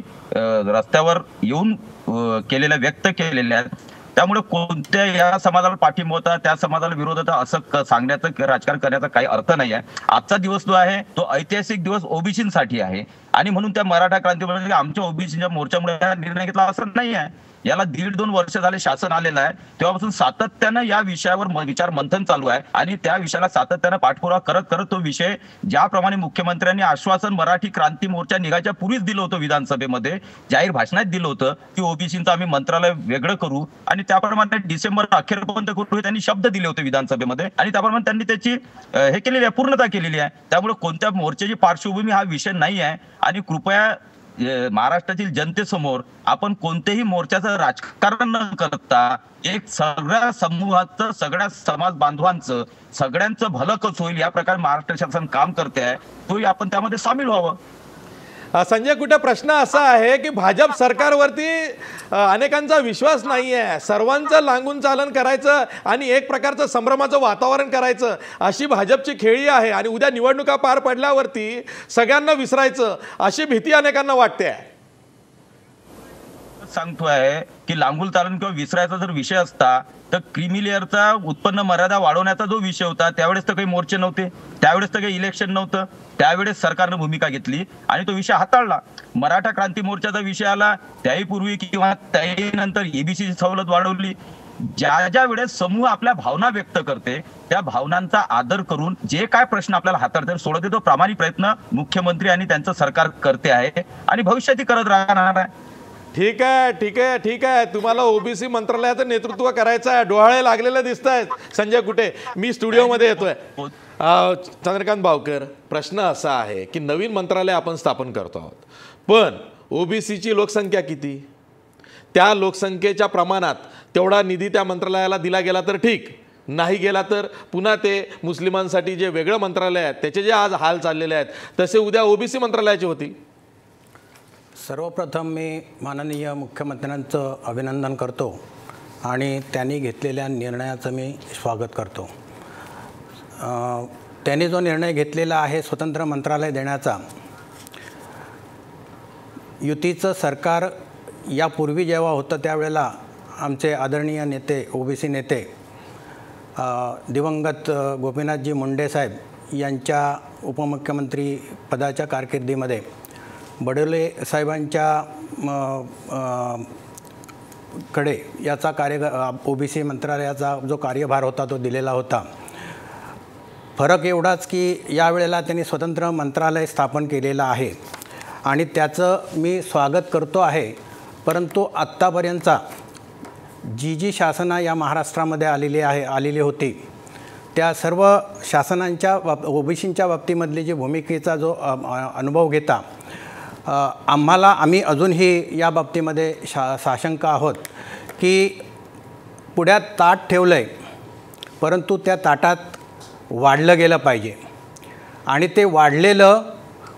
रस्त्यावर येऊन व्यक्त केलेल्या आहेत. त्यामुळे कोणत्या या समाजाला पाठिंबा होता, त्या समाजाला विरोध होता असं सांगण्याचं राजकारण करण्याचा काही अर्थ नाही आहे. आजचा दिवस जो आहे तो ऐतिहासिक दिवस ओबीसीसाठी आहे आणि म्हणून त्या मराठा क्रांतीमुळे आमच्या ओबीसीच्या मोर्चामुळे हा निर्णय घेतला असं नाही आहे. याला 1.5-2 वर्ष झाले शासन आलेलं आहे. तेव्हापासून सातत्यानं या विषयावर विचार मंथन चालू आहे आणि त्या विषयाला सातत्यानं पाठपुरावा करत करत तो विषय ज्याप्रमाणे मुख्यमंत्र्यांनी आश्वासन मराठी क्रांती मोर्चा निघायच्या पूर्वीच दिलं होतं, विधानसभेमध्ये जाहीर भाषणात दिलं होतं की ओबीसीचं आम्ही मंत्रालय वेगळं करू आणि त्याप्रमाणे डिसेंबर अखेरपर्यंत करू हे त्यांनी शब्द दिले होते विधानसभेमध्ये आणि त्याप्रमाणे त्यांनी त्याची हे केलेली आहे, पूर्णता केलेली आहे. त्यामुळे कोणत्या मोर्चाची पार्श्वभूमी हा विषय नाही आहे आणि कृपया महाराष्ट्रातील जनतेसमोर आपण कोणत्याही मोर्चाचं राजकारण न करता एक सगळ्या समूहाचं, सगळ्या समाज बांधवांचं, सगळ्यांचं भलं कसं होईल या प्रकारे महाराष्ट्र शासन काम करते आहे, तोही आपण त्यामध्ये सामील व्हावं. संजय कुठे प्रश्न असा आहे की भाजप सरकारवरती अनेकांचा विश्वास नाही आहे. सर्वांचं लागून चालन करायचं आणि एक प्रकारचं संभ्रमाचं वातावरण करायचं अशी भाजपची खेळी आहे आणि उद्या निवडणुका पार पडल्यावरती सगळ्यांना विसरायचं अशी भीती अनेकांना वाटते. सांगतोय की लांगूल चालन किंवा विसरायचा जर विषय असता तर क्रीमी लेअरचा उत्पन्न मर्यादा वाढवण्याचा जो विषय होता त्यावेळेस तर काही मोर्चे नव्हते, त्यावेळेस तर काही इलेक्शन नव्हतं. त्यावेळेस सरकारनं भूमिका घेतली आणि तो विषय हाताळला. मराठा क्रांती मोर्चाचा विषय आला त्याही पूर्वी किंवा त्याही नंतर एबीसीची सवलत वाढवली. ज्या ज्या वेळेस समूह आपल्या भावना व्यक्त करते त्या भावनांचा आदर करून जे काय प्रश्न आपल्याला हाताळता सोडवते तो प्रामाणिक प्रयत्न मुख्यमंत्री आणि त्यांचं सरकार करते आहे आणि भविष्यातही करत राहणार आहे. ठीक आहे ठीक आहे ठीक आहे. तुम्हाला ओबीसी मंत्रालयाचं नेतृत्व करायचं आहे. डोहाळे लागलेले दिसत आहेत संजय कुठे. मी स्टुडिओमध्ये येतोय. चंद्रकांत भावकर, प्रश्न असा आहे की नवीन मंत्रालय आपण स्थापन करतो आहोत, पण ओबीसीची लोकसंख्या किती? त्या लोकसंख्येच्या प्रमाणात तेवढा निधी त्या मंत्रालयाला दिला गेला तर ठीक, नाही गेला तर पुन्हा ते मुस्लिमांसाठी जे वेगळं मंत्रालय आहे त्याचे जे आज हाल चाललेले आहेत तसे उद्या ओबीसी मंत्रालयाचे होतील. सर्वप्रथम मी माननीय मुख्यमंत्र्यांचं अभिनंदन करतो आणि त्यांनी घेतलेल्या निर्णयाचं मी स्वागत करतो. त्यांनी जो निर्णय घेतलेला आहे स्वतंत्र मंत्रालय देण्याचा, युतीचं सरकार यापूर्वी जेव्हा होतं त्यावेळेला आमचे आदरणीय नेते, ओबीसी नेते दिवंगत गोपीनाथजी मुंडे साहेब यांच्या उपमुख्यमंत्री पदाच्या कारकिर्दीमध्ये बडोले साहेबांच्या कडे याचा ओबीसी मंत्रालयाचा जो कार्यभार होता तो दिलेला होता. फरक एवढाच की यावेळेला त्यांनी स्वतंत्र मंत्रालय स्थापन केलेलं आहे आणि त्याचं मी स्वागत करतो आहे. परंतु आत्तापर्यंतचा जी शासनं या महाराष्ट्रामध्ये आलेली होती त्या सर्व शासनांच्या ओबीसींच्या बाबतीमधली जी भूमिकेचा जो अनुभव घेता आम्ही अजूनही या बाबतीमध्ये साशंक आहोत की पुढ्यात ताट ठेवलं आहे परंतु त्या ताटात वाढलं गेलं पाहिजे आणि ते वाढलेलं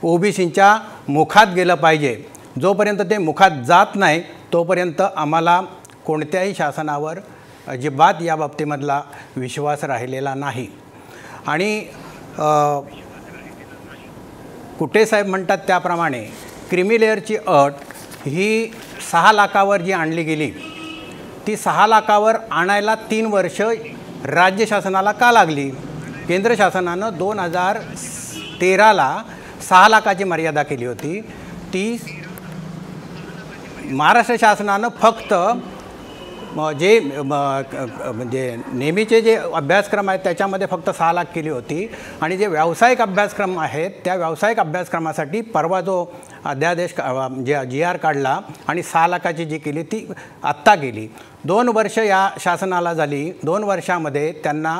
ओबीसींच्या मुखात गेलं पाहिजे. जोपर्यंत ते मुखात जात नाही तोपर्यंत आम्हाला कोणत्याही शासनावर अजिबात या बाबतीमधला विश्वास राहिलेला नाही. आणि कुटे साहेब म्हणतात त्याप्रमाणे क्रीमी लेअरची अट ही 6 लाखावर जी आणली गेली ती 6 लाखावर आणायला 3 वर्ष राज्य शासनाला का लागली? केंद्र शासनानं 2013ला 6 लाखाची मर्यादा केली होती. ती महाराष्ट्र शासनानं फक्त जे म्हणजे नेहमीचे जे अभ्यासक्रम आहेत त्याच्यामध्ये फक्त 6 लाख केली होती आणि जे व्यावसायिक अभ्यासक्रम आहेत त्या व्यावसायिक अभ्यासक्रमासाठी परवा जो अध्यादेश जे GR काढला आणि 6 लाखाची जी केली ती आत्ता केली. 2 वर्ष या शासनाला झाली. 2 वर्षामध्ये त्यांना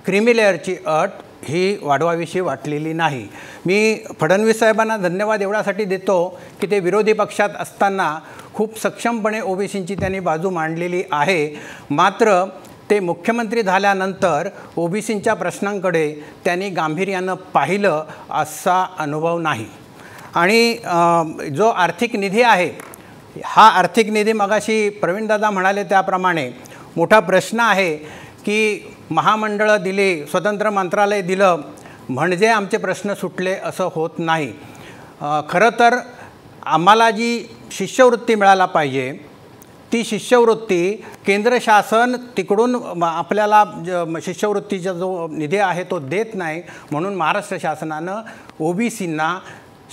क्रीमी लेअरची अट ही वाढवावीशी वाटलेली नाही. मी फडणवीस साहेबांना धन्यवाद एवढ्यासाठी देतो की ते विरोधी पक्षात असताना खूप सक्षमपणे ओबीसींची त्यांनी बाजू मांडलेली आहे. मात्र ते मुख्यमंत्री झाल्यानंतर ओबीसींच्या प्रश्नांकडे त्यांनी गांभीर्यानं पाहिलं असा अनुभव नाही. आणि जो आर्थिक निधी आहे हा आर्थिक निधी मगाशी प्रवीणदादा म्हणाले त्याप्रमाणे मोठा प्रश्न आहे की महामंडळं दिली, स्वतंत्र मंत्रालय दिलं म्हणजे आमचे प्रश्न सुटले असं होत नाही. खरं तर आम्हाला जी शिष्यवृत्ती मिळायला पाहिजे ती शिष्यवृत्ती केंद्र शासन तिकडून आपल्याला शिष्यवृत्तीचा जो निधी आहे तो देत नाही. म्हणून महाराष्ट्र शासनानं ओबीसींना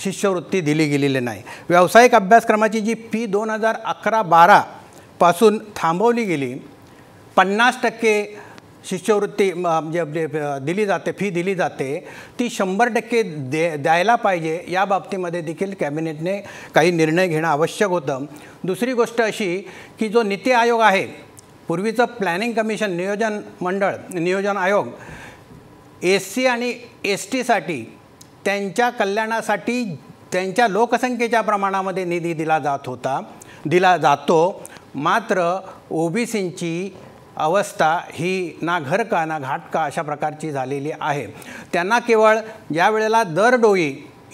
शिष्यवृत्ती दिली गेलेली नाही. व्यावसायिक अभ्यासक्रमाची जी फी 2011-12 पासून थांबवली गेली, 50% शिष्यवृत्ती दिली जाते, फी दिली जाते, ती 100% द्यायला पाहिजे. या बाबतीमध्ये देखील कॅबिनेटने काही निर्णय घेणं आवश्यक होतं. दुसरी गोष्ट अशी की जो नीती आयोग आहे, पूर्वीचं प्लॅनिंग कमिशन, नियोजन आयोग, SC आणि STसाठी त्यांच्या कल्याणासाठी त्यांच्या लोकसंख्येच्या प्रमाणामध्ये निधी दिला जातो. मात्र ओबीसींची अवस्था ही ना घर का ना घाट का अशा प्रकारची झालेली आहे. त्यांना केवळ ज्या वेळेला दरडोई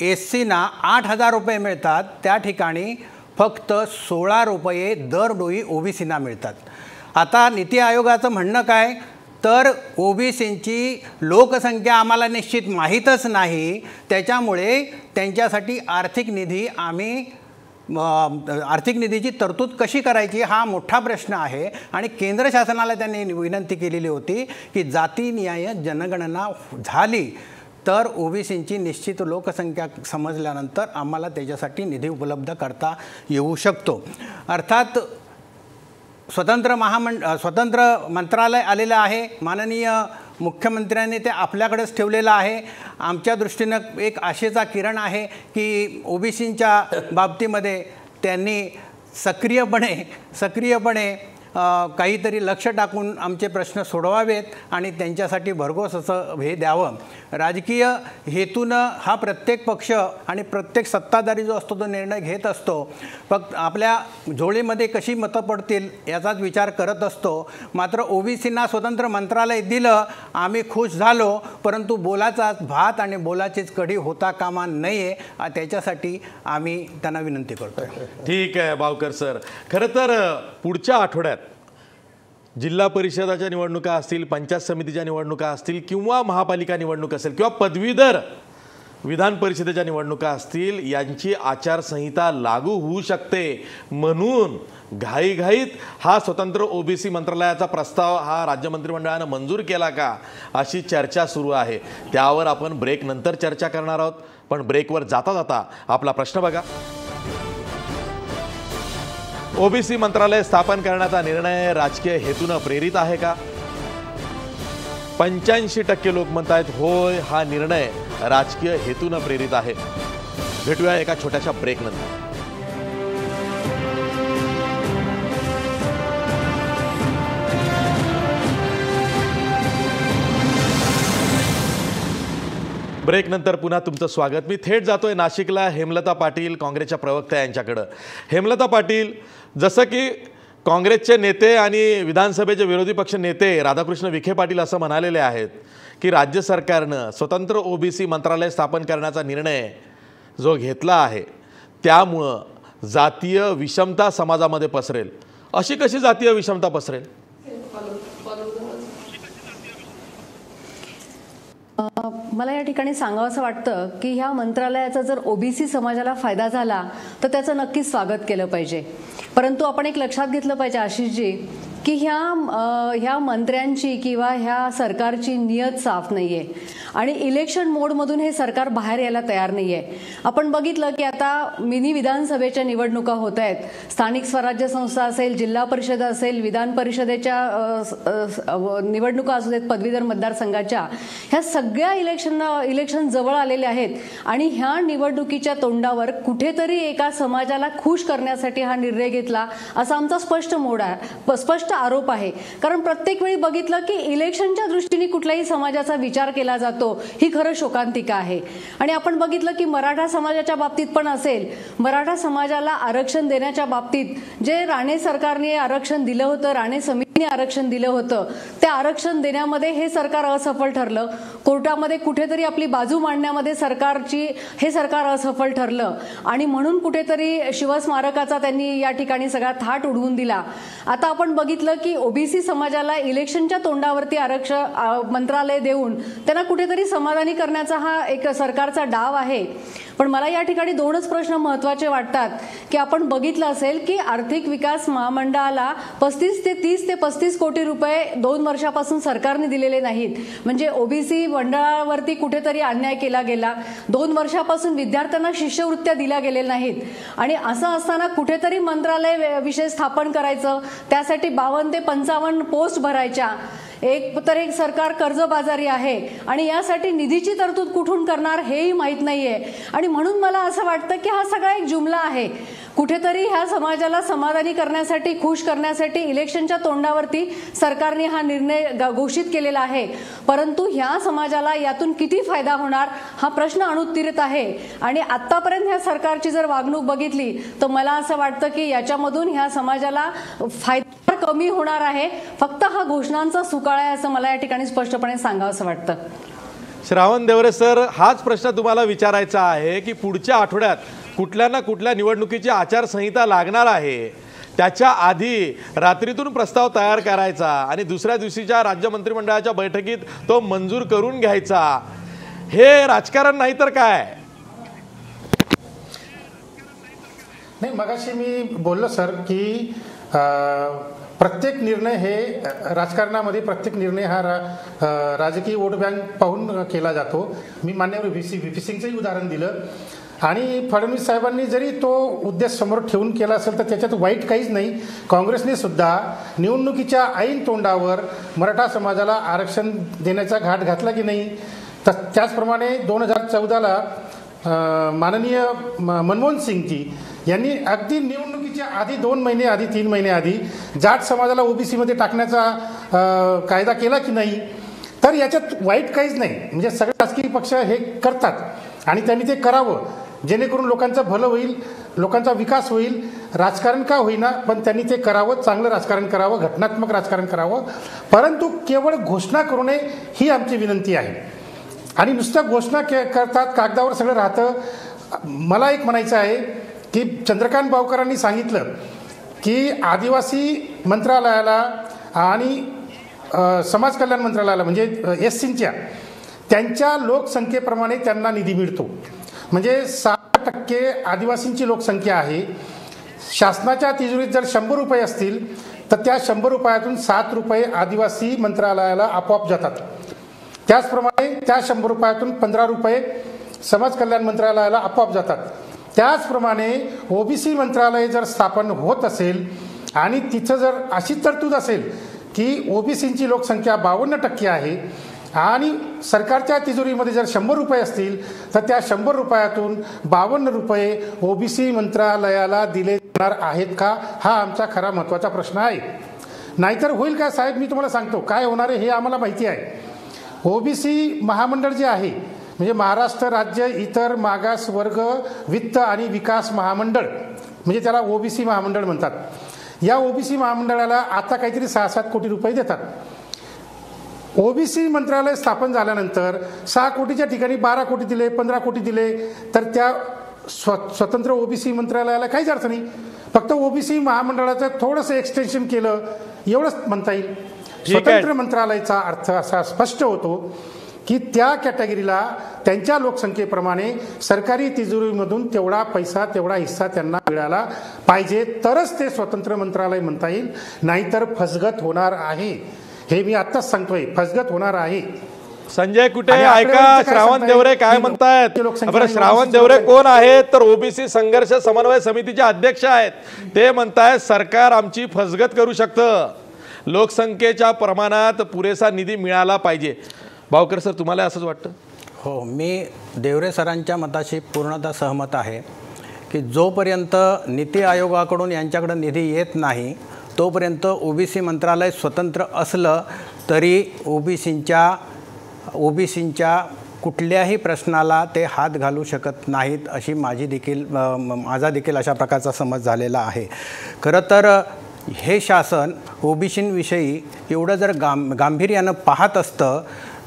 SCना 8,000 रुपये मिळतात त्या ठिकाणी फक्त 16 रुपये दरडोई ओबीसींना मिळतात. आता नीती आयोगाचं म्हणणं काय तर ओबीसींची लोकसंख्या आम्हाला निश्चित माहीतच नाही, त्याच्यामुळे त्यांच्यासाठी आर्थिक निधीची तरतूद कशी करायची हा मोठा प्रश्न आहे. आणि केंद्र शासनाला त्यांनी विनंती केलेली होती की जातीनिहाय जनगणना झाली तर ओबीसींची निश्चित लोकसंख्या समजल्यानंतर आम्हाला त्याच्यासाठी निधी उपलब्ध करता येऊ शकतो. अर्थात स्वतंत्र मंत्रालय आलेलं आहे. माननीय मुख्यमंत्र्यांनी ते आपल्याकडेच ठेवलेलं आहे. आमच्या दृष्टीनं एक आशेचा किरण आहे की ओबीसींच्या बाबतीमध्ये त्यांनी सक्रियपणे काहीतरी लक्ष टाकून आमचे प्रश्न सोडवावेत आणि त्यांच्यासाठी भरघोस असं हे द्यावं. राजकीय हेतूनं हा प्रत्येक पक्ष आणि प्रत्येक सत्ताधारी जो असतो तो निर्णय घेत असतो. फक्त आपल्या झोळीमध्ये कशी मतं पडतील याचाच विचार करत असतो. मात्र ओबीसींना स्वतंत्र मंत्रालय दिलं, आम्ही खुश झालो, परंतु बोलाचा भात आणि बोलाचीच कढी होता कामा नये त्याच्यासाठी आम्ही त्यांना विनंती करतो. ठीक आहे भावकर सर. खरं तर पुढच्या आठवड्यात जिल्हा परिषदाच्या निवडणुका असतील, पंचायत समितीच्या निवडणुका असतील किंवा महापालिका निवडणूक असेल किंवा पदवीधर विधान परिषदेच्या निवडणुका असतील, यांची आचारसंहिता लागू होऊ शकते. म्हणून घाईघाईत हा स्वतंत्र ओबीसी मंत्रालयाचा प्रस्ताव हा राज्य मंत्रिमंडळानं मंजूर केला का अशी चर्चा सुरू आहे. त्यावर आपण ब्रेक नंतर चर्चा करणार आहोत. पण ब्रेकवर जाता जाता आपला प्रश्न बघा. ओबीसी मंत्रालय स्थापन करण्याचा निर्णय राजकीय हेतूनं प्रेरित आहे का? 85% लोक म्हणतात होय, हा निर्णय राजकीय हेतूनं प्रेरित आहे. भेटूया एका छोट्याशा ब्रेक नंतर. ब्रेक नंतर पुन्हा तुमचं स्वागत. मी थेट जातोय नाशिकला हेमलता पाटील, काँग्रेसच्या प्रवक्त्या यांच्याकडं. हेमलता पाटील, जसं की काँग्रेसचे नेते आणि विधानसभेचे विरोधी पक्ष नेते राधाकृष्ण विखे पाटील असं म्हणालेले आहेत की राज्य सरकारनं स्वतंत्र ओबीसी मंत्रालय स्थापन करण्याचा निर्णय जो घेतला आहे त्यामुळं जातीय विषमता समाजामध्ये पसरेल. अशी कशी जातीय विषमता पसरेल? मला या ठिकाणी सांगावंसं वाटतं की ह्या मंत्रालयाचा जर ओबीसी समाजाला फायदा झाला तर त्याचं नक्कीच स्वागत केलं पाहिजे. परंतु आपण एक लक्षात घेतलं पाहिजे आशिषजी की ह्या मंत्र्यांची किंवा ह्या सरकारची नियत साफ नाहीये आणि इलेक्शन मोडमधून हे सरकार बाहेर यायला तयार नाहीये. आपण बघितलं की आता मिनी विधानसभेच्या निवडणुका होत आहेत. स्थानिक स्वराज्य संस्था असेल, जिल्हा परिषद असेल, विधान परिषदेच्या निवडणुका असू देत, पदवीधर मतदारसंघाच्या, ह्या सगळ्या इलेक्शन जवळ आलेले आहेत आणि ह्या निवडणुकीच्या तोंडावर कुठेतरी एका समाजाला खुश करण्यासाठी हा निर्णय घेतला असा आमचा स्पष्ट आरोप आहे. कारण प्रत्येक वेळी बघितलं की इलेक्शनच्या दृष्टीने कुठल्याही समाजाचा विचार केला जातो ही खरं शोकांतिका आहे. आणि आपण बघितलं की मराठा समाजाच्या बाबतीत पण असेल, मराठा समाजाला आरक्षण देण्याच्या बाबतीत जे राणे सरकारने आरक्षण दिलं होतं, राणे समितीने आरक्षण दिलं होतं, त्या आरक्षण देण्यामध्ये हे सरकार असफल ठरलं. कोर्टामध्ये कुठेतरी आपली बाजू मांडण्यामध्ये हे सरकार असफल ठरलं आणि म्हणून कुठेतरी शिवस्मारकाचा त्यांनी या ठिकाणी सगळा थाट उडवून दिला. आता आपण बघितलं की ओबीसी समाजाला इलेक्शनच्या तोंडावरती मंत्रालय देऊन त्यांना कुठेतरी समाधानी करण्याचा हा एक सरकारचा डाव आहे. पण मला या ठिकाणी दोनच प्रश्न महत्त्वाचे वाटतात की आपण बघितलं असेल की आर्थिक विकास महामंडळाला 35 ते 35 कोटी रुपये 2 वर्षापासून सरकारने दिलेले नाहीत. म्हणजे ओबीसी मंडळावरती कुठेतरी अन्याय केला गेला. 2 वर्षापासून विद्यार्थ्यांना शिष्यवृत्त्या दिल्या गेलेल्या नाहीत आणि असं असताना कुठेतरी मंत्रालय विषय स्थापन करायचं, त्यासाठी 52 ते 55 पोस्ट भरायच्या. एक सरकार कर्जबाजारी आहे आणि यासाठी निधीची तरतूद कुठून करणार हेही माहीत नाहीये. आणि म्हणून मला असं वाटतं की हा सगळा एक जुमला आहे. कुठेतरी ह्या समाजाला समाधानी करण्यासाठी, खुश करण्यासाठी इलेक्शनच्या तोंडावरती सरकारने हा निर्णय घोषित केलेला आहे. परंतु ह्या समाजाला यातून किती फायदा होणार हा प्रश्न अनुत्तरित आहे. आणि आतापर्यंत ह्या सरकारची जर वागणूक बघितली तर मला असं वाटतं की याच्यामधून ह्या समाजाला फायदा कमी होणार आहे. फक्त हा घोषणांचा सुकाळ आहे असं मला या ठिकाणी स्पष्टपणे सांगावंसं वाटतं. श्रावण देवरे सर, हाच प्रश्न तुम्हाला विचारायचा आहे की पुढच्या आठवड्यात कुठल्या ना कुठल्या निवडणुकीची आचारसंहिता लागणार आहे, त्याच्या आधी रात्रीतून प्रस्ताव तयार करायचा आणि दुसऱ्या दिवशीच्या राज्य मंत्रिमंडळाच्या बैठकीत तो मंजूर करून घ्यायचा, हे राजकारण नाही तर काय? नाही, मगाशी मी बोललो सर की प्रत्येक निर्णय हे राजकारणामध्ये प्रत्येक निर्णय हा राजकीय वोट बँक पाहून केला जातो. मी मान्यवर व्ही.पी. सिंगचंही उदाहरण दिलं आणि फडणवीस साहेबांनी जरी तो उद्देश समोर ठेवून केला असेल तर त्याच्यात वाईट काहीच नाही. काँग्रेसने सुद्धा निवडणुकीच्या ऐन तोंडावर मराठा समाजाला आरक्षण देण्याचा घाट घातला की नाही. त्याचप्रमाणे 2014ला माननीय मनमोहन सिंगजी यांनी अगदी निवडणुकीच्या आधी 2 महिने आधी 3 महिने आधी जाट समाजाला ओबीसीमध्ये टाकण्याचा कायदा केला की नाही. तर याच्यात वाईट काहीच नाही. म्हणजे सगळे राजकीय पक्ष हे करतात आणि त्यांनी ते करावं जेणेकरून लोकांचं भलं होईल, लोकांचा विकास होईल. राजकारण का होईना पण त्यांनी ते करावं, चांगलं राजकारण करावं, घटनात्मक राजकारण करावं. परंतु केवळ घोषणा करू नये ही आमची विनंती आहे. आणि नुसतं घोषणा करतात, कागदावर सगळं राहतं. मला एक म्हणायचं आहे की चंद्रकांत बावकरांनी सांगितलं की आदिवासी मंत्रालयाला आणि समाज कल्याण मंत्रालयाला म्हणजे एससीच्या त्यांच्या लोकसंख्येप्रमाणे त्यांना निधी मिळतो. म्हणजे 6% आदिवासींची लोकसंख्या आहे. शासनाच्या तिजोरीत जर 100 रुपये असतील तर त्या 100 रुपयातून 7 रुपये आदिवासी मंत्रालयाला आपोआप जातात. त्याचप्रमाणे त्या 100 रुपयातून 15 रुपये समाज कल्याण मंत्रालयाला आपोआप जातात. त्याचप्रमाणे ओबीसी मंत्रालय जर स्थापन होत असेल आणि तिथं जर अशी तरतूद असेल की ओबीसींची लोकसंख्या 52% आहे आणि सरकारच्या तिजोरीमध्ये जर 100 रुपये असतील तर त्या 100 रुपयातून 52 रुपये ओबीसी मंत्रालयाला दिले जाणार आहेत का, हा आमचा खरा महत्त्वाचा प्रश्न आहे. नाहीतर होईल का साहेब, मी तुम्हाला सांगतो काय होणार आहे हे आम्हाला माहिती आहे. ओबीसी महामंडळ जे आहे म्हणजे महाराष्ट्र राज्य इतर मागास वर्ग वित्त आणि विकास महामंडळ, म्हणजे त्याला ओबीसी महामंडळ म्हणतात. या ओबीसी महामंडळाला आता काहीतरी 6-7 कोटी रुपये देतात. ओबीसी मंत्रालय स्थापन झाल्यानंतर 6 कोटीच्या ठिकाणी 12 कोटी दिले, 15 कोटी दिले तर त्या स्वतंत्र ओबीसी मंत्रालयाला काहीच अर्थ नाही. फक्त ओबीसी महामंडळाचं थोडंसं एक्सटेन्शन केलं एवढंच म्हणता येईल. स्वतंत्र मंत्रालयाचा अर्थ असा स्पष्ट होतो की त्या कॅटेगरीला त्यांच्या लोकसंख्येप्रमाणे सरकारी तिजोरीमधून तेवढा पैसा तेवढा हिस्सा त्यांना मिळाला पाहिजे, तरच ते स्वतंत्र मंत्रालय म्हणता येईल. नाहीतर फसगत होणार आहे. हे मी आत्ताच सांगतोय, फसगत होणार आहे. संजय कुटे, ऐका श्रावण देवरे काय म्हणतायत. बरं, श्रावण देवरे कोण आहेत तर ओबीसी संघर्ष समन्वय समितीचे अध्यक्ष आहेत. ते म्हणतायत सरकार आमची फसगत करू शकतं, लोकसंख्येच्या प्रमाणात पुरेसा निधी मिळाला पाहिजे. भावकर सर, तुम्हाला असंच वाटतं? हो, मी देवरे सरांच्या मताशी पूर्णतः सहमत आहे की जोपर्यंत नीती आयोगाकडून यांच्याकडे निधी येत नाही तोपर्यंत ओबीसी मंत्रालय स्वतंत्र असलं तरी ओबीसींच्या कुठल्याही प्रश्नाला ते हात घालू शकत नाहीत, अशी माझा देखील अशा प्रकारचा समज झालेला आहे. खरं तर हे शासन ओबीसींविषयी एवढं जर गांभीर्यानं पाहत असतं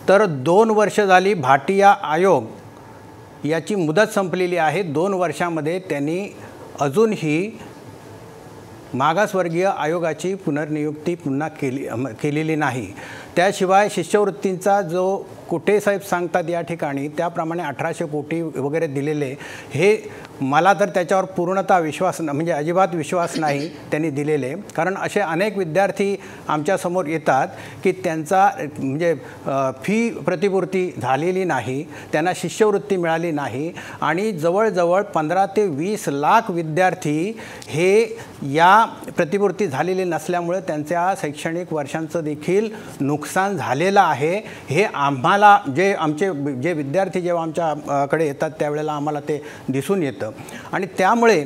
तर 2 वर्ष झाली भाटिया आयोग याची मुदत संपलेली आहे. 2 वर्षामध्ये त्यांनी अजूनही मागासवर्गीय आयोगाची पुनर्नियुक्ती पुन्हा केलेली नाही. त्याशिवाय शिष्यवृत्तींचा जो कुटे साहेब सांगतात या ठिकाणी त्याप्रमाणे 1800 कोटी वगैरे दिलेले, हे मला तर त्याच्यावर पूर्णतः विश्वास म्हणजे अजिबात विश्वास नाही त्यांनी दिलेले. कारण असे अनेक विद्यार्थी आमच्यासमोर येतात की त्यांचा म्हणजे फी प्रतिपूर्ती झालेली नाही, त्यांना शिष्यवृत्ती मिळाली नाही आणि जवळजवळ 15 ते 20 लाख विद्यार्थी हे या प्रतिपूर्ती झालेली नसल्यामुळे त्यांच्या शैक्षणिक वर्षांचं देखील नुकसान झालेलं आहे. हे आम्हाला आमचे विद्यार्थी जेव्हा आमच्याकडे येतात त्यावेळेला आम्हाला ते दिसून येतं. आणि त्यामुळे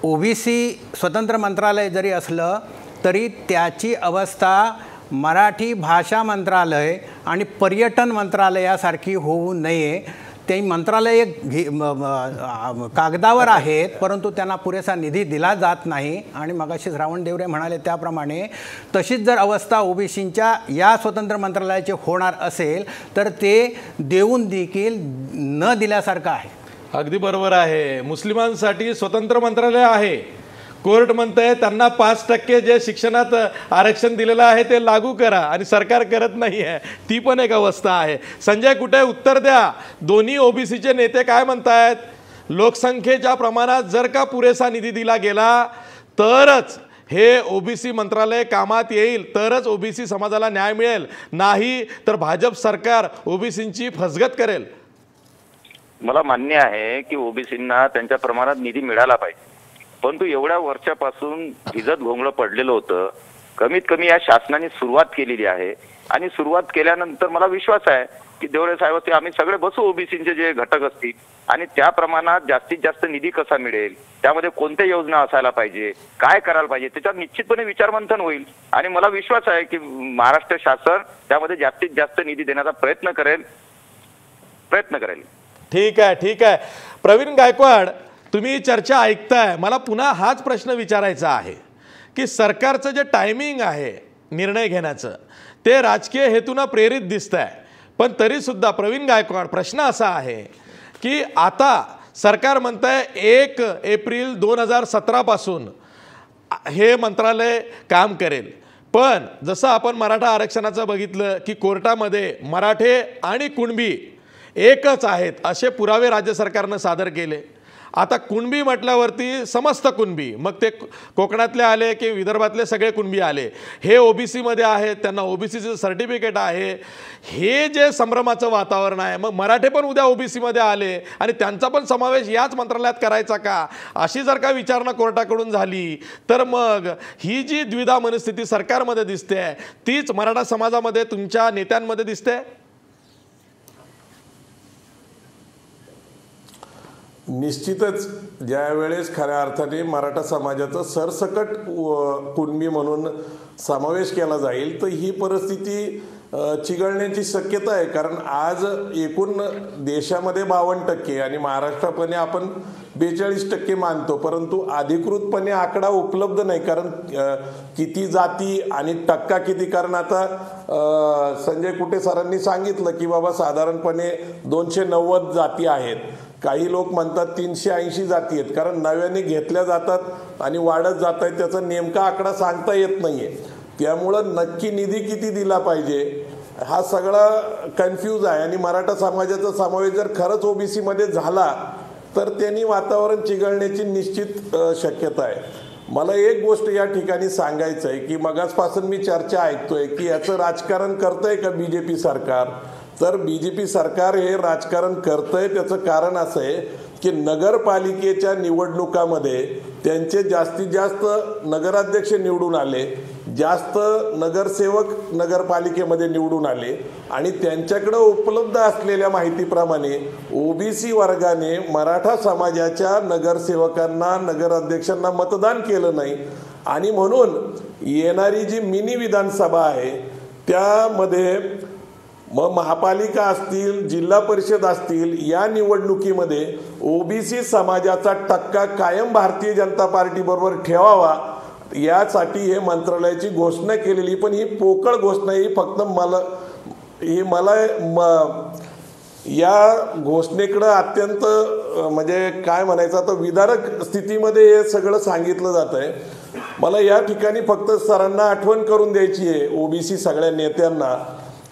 ओबीसी स्वतंत्र मंत्रालय जरी असलं तरी त्याची अवस्था मराठी भाषा मंत्रालय आणि पर्यटन मंत्रालयासारखी होऊ नये. ते मंत्रालय कागदावर आहेत परंतु त्यांना पुरेसा निधी दिला जात नाही. आणि मगाशी श्रावण देवरे म्हणाले त्याप्रमाणे तशीच जर अवस्था ओबीसींच्या या स्वतंत्र मंत्रालयाची होणार असेल तर ते देऊन देखील न दिल्यासारखं आहे. अगदी बरोबर आहे. मुस्लिमांसाठी स्वतंत्र मंत्रालय आहे. कोर्ट म्हणतंय त्यांना 5% जे शिक्षणात आरक्षण दिलेलं आहे ते लागू करा आणि सरकार करत नाही आहे. ती पण एक अवस्था आहे. संजय कुटे, उत्तर द्या. दोन्ही ओबीसीचे नेते काय म्हणतायत? लोकसंख्येच्या प्रमाणात जर का पुरेसा निधी दिला गेला तरच हे ओबीसी मंत्रालय कामात येईल, तरच ओबीसी समाजाला न्याय मिळेल, नाही तर भाजप सरकार ओबीसींची फसगत करेल. मला मान्य आहे की ओबीसींना त्यांच्या प्रमाणात निधी मिळाला पाहिजे, परंतु एवढ्या वर्षापासून भिजत घोंगडं पडलेलं होतं. कमीत कमी या शासनाने सुरुवात केलेली आहे आणि सुरुवात केल्यानंतर मला विश्वास आहे की देवरे साहेब आम्ही सगळे बसू ओबीसीचे जे घटक असतील आणि त्या प्रमाणात जास्तीत जास्त निधी कसा मिळेल, त्यामध्ये कोणत्या योजना असायला पाहिजे, काय करायला पाहिजे, त्याच्यात निश्चितपणे विचारमंथन होईल. आणि मला विश्वास आहे की महाराष्ट्र शासन त्यामध्ये जास्तीत जास्त निधी देण्याचा प्रयत्न करेल. ठीक आहे. प्रवीण गायकवाड, तुम्ही चर्चा ऐकताय. मला पुन्हा हाच प्रश्न विचारायचा आहे की सरकारचं जे टायमिंग आहे निर्णय घेण्याचं ते राजकीय हेतूनं प्रेरित दिसत आहे. पण तरीसुद्धा प्रवीण गायकवाड, प्रश्न असा आहे की आता सरकार म्हणत आहे 1 एप्रिल 2017 पासून हे मंत्रालय काम करेल. पण जसं आपण मराठा आरक्षणाचं बघितलं की कोर्टामध्ये मराठे आणि कुणबी एकच आहेत असे पुरावे राज्य सरकारनं सादर केले. आता कुणबी म्हटल्यावरती समस्त कुणबी, मग ते कोकणातले आले की विदर्भातले सगळे कुणबी आले, हे ओबीसीमध्ये आहेत, त्यांना ओबीसीचं सर्टिफिकेट आहे. हे जे संभ्रमाचं वातावरण आहे, मग मराठे पण उद्या ओबीसीमध्ये आले आणि त्यांचा पण समावेश याच मंत्रालयात करायचा का, अशी जर का विचारणा कोर्टाकडून झाली तर मग ही जी द्विधा मनस्थिती सरकारमध्ये दिसते तीच मराठा समाजामध्ये तुमच्या नेत्यांमध्ये दिसते. निश्चितच ज्या वेळेस खऱ्या अर्थाने मराठा समाजाचं सरसकट कुणबी म्हणून समावेश केला जाईल तर ही परिस्थिती चिघळण्याची शक्यता आहे. कारण आज एकूण देशामध्ये 52% आणि महाराष्ट्रापणे आपण 42% मानतो, परंतु अधिकृतपणे आकडा उपलब्ध नाही. कारण किती जाती आणि टक्का किती, कारण आता संजय कुटे सरांनी सांगितलं की बाबा साधारणपणे 290 जाती आहेत. काही लोक म्हणतात 380 जाती आहेत, कारण नव्याने घेतल्या जातात आणि वाढत जात आहेत, त्याचा नेमका आकडा सांगता येत नाहीये. त्यामुळं नक्की निधी किती दिला पाहिजे हा सगळा कन्फ्यूज आहे आणि मराठा समाजाचा समावेश जर खरंच ओबीसी मध्ये झाला तर त्यांनी वातावरण चिघळण्याची निश्चित शक्यता आहे. मला एक गोष्ट या ठिकाणी सांगायचं आहे की मगाचपासून मी चर्चा ऐकतोय की याचं राजकारण करतंय का बीजेपी सरकार. तर बीजेपी सरकार हे राजकारण करतंय त्याचं कारण असं आहे की नगरपालिकेच्या निवडणुकामध्ये त्यांचे जास्तीत जास्त नगराध्यक्ष निवडून आले, जास्त नगरसेवक नगरपालिकेमध्ये निवडून आले आणि त्यांच्याकडे उपलब्ध असलेल्या माहितीप्रमाणे ओबीसी वर्गाने मराठा समाजाच्या नगरसेवकांना नगराध्यक्षांना मतदान केलं नाही आणि म्हणून येणारी जी मिनी विधानसभा आहे त्यामध्ये मग महापालिका असतील, जिल्हा परिषद असतील, या निवडणुकीमध्ये ओबीसी समाजाचा टक्का कायम भारतीय जनता पार्टी बरोबर ठेवावा यासाठी हे मंत्रालयाची घोषणा केलेली. पण ही पोकळ घोषणा ही फक्त या घोषणेकडं अत्यंत म्हणजे काय म्हणायचं आता विदारक स्थितीमध्ये हे सगळं सांगितलं जात आहे. मला या ठिकाणी फक्त सरांना आठवण करून द्यायची आहे ओबीसी सगळ्या नेत्यांना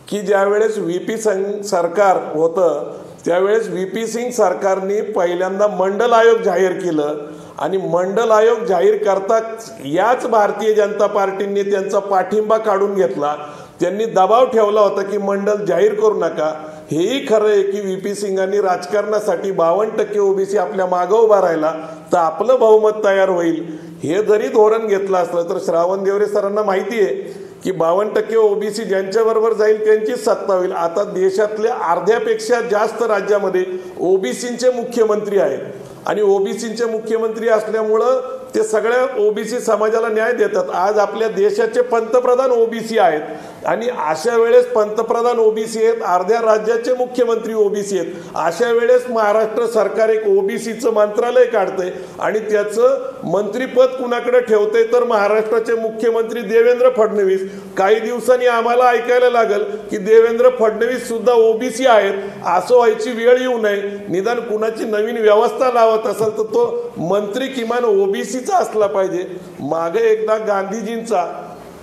की ज्यावेळेस व्ही.पी. सरकार होतं त्यावेळेस व्ही.पी. सिंग सरकारने पहिल्यांदा मंडल आयोग जाहीर केलं आणि मंडल आयोग जाहीर करताच याच भारतीय जनता पार्टीने त्यांचा पाठिंबा काढून घेतला. त्यांनी दबाव ठेवला होता की मंडल जाहीर करू नका. हेही खरं आहे की व्ही.पी. सिंगांनी राजकारणासाठी 52% ओबीसी आपल्या मागं उभा राहिला तर आपलं बहुमत तयार होईल हे जरी धोरण घेतलं असलं तर श्रावण देवरे सरांना माहिती आहे की 52% ओबीसी ज्यांच्याबरोबर जाईल त्यांचीच सत्ता होईल. आता देशातल्या अर्ध्यापेक्षा जास्त राज्यामध्ये ओबीसींचे मुख्यमंत्री आहेत आणि ओबीसींचे मुख्यमंत्री असल्यामुळं ते सगळ्या ओबीसी समाजाला न्याय देतात. आज आपल्या देशाचे पंतप्रधान ओबीसी आहेत आणि अशा वेळेस पंतप्रधान ओबीसी आहेत, अर्ध्या राज्याचे मुख्यमंत्री ओबीसी आहेत. अशा वेळेस महाराष्ट्र सरकार एक ओबीसीचं मंत्रालय काढतंय आणि त्याचं मंत्रिपद कुणाकडे ठेवतंय तर महाराष्ट्राचे मुख्यमंत्री देवेंद्र फडणवीस. काही दिवसांनी आम्हाला ऐकायला लागेल की देवेंद्र फडणवीस सुद्धा ओबीसी आहेत. असं व्हायची वेळ येऊ नये. निदान कुणाची नवीन व्यवस्था लावत असेल तर तो मंत्री किमान ओबीसीचा असला पाहिजे. मागे एकदा गांधीजींचा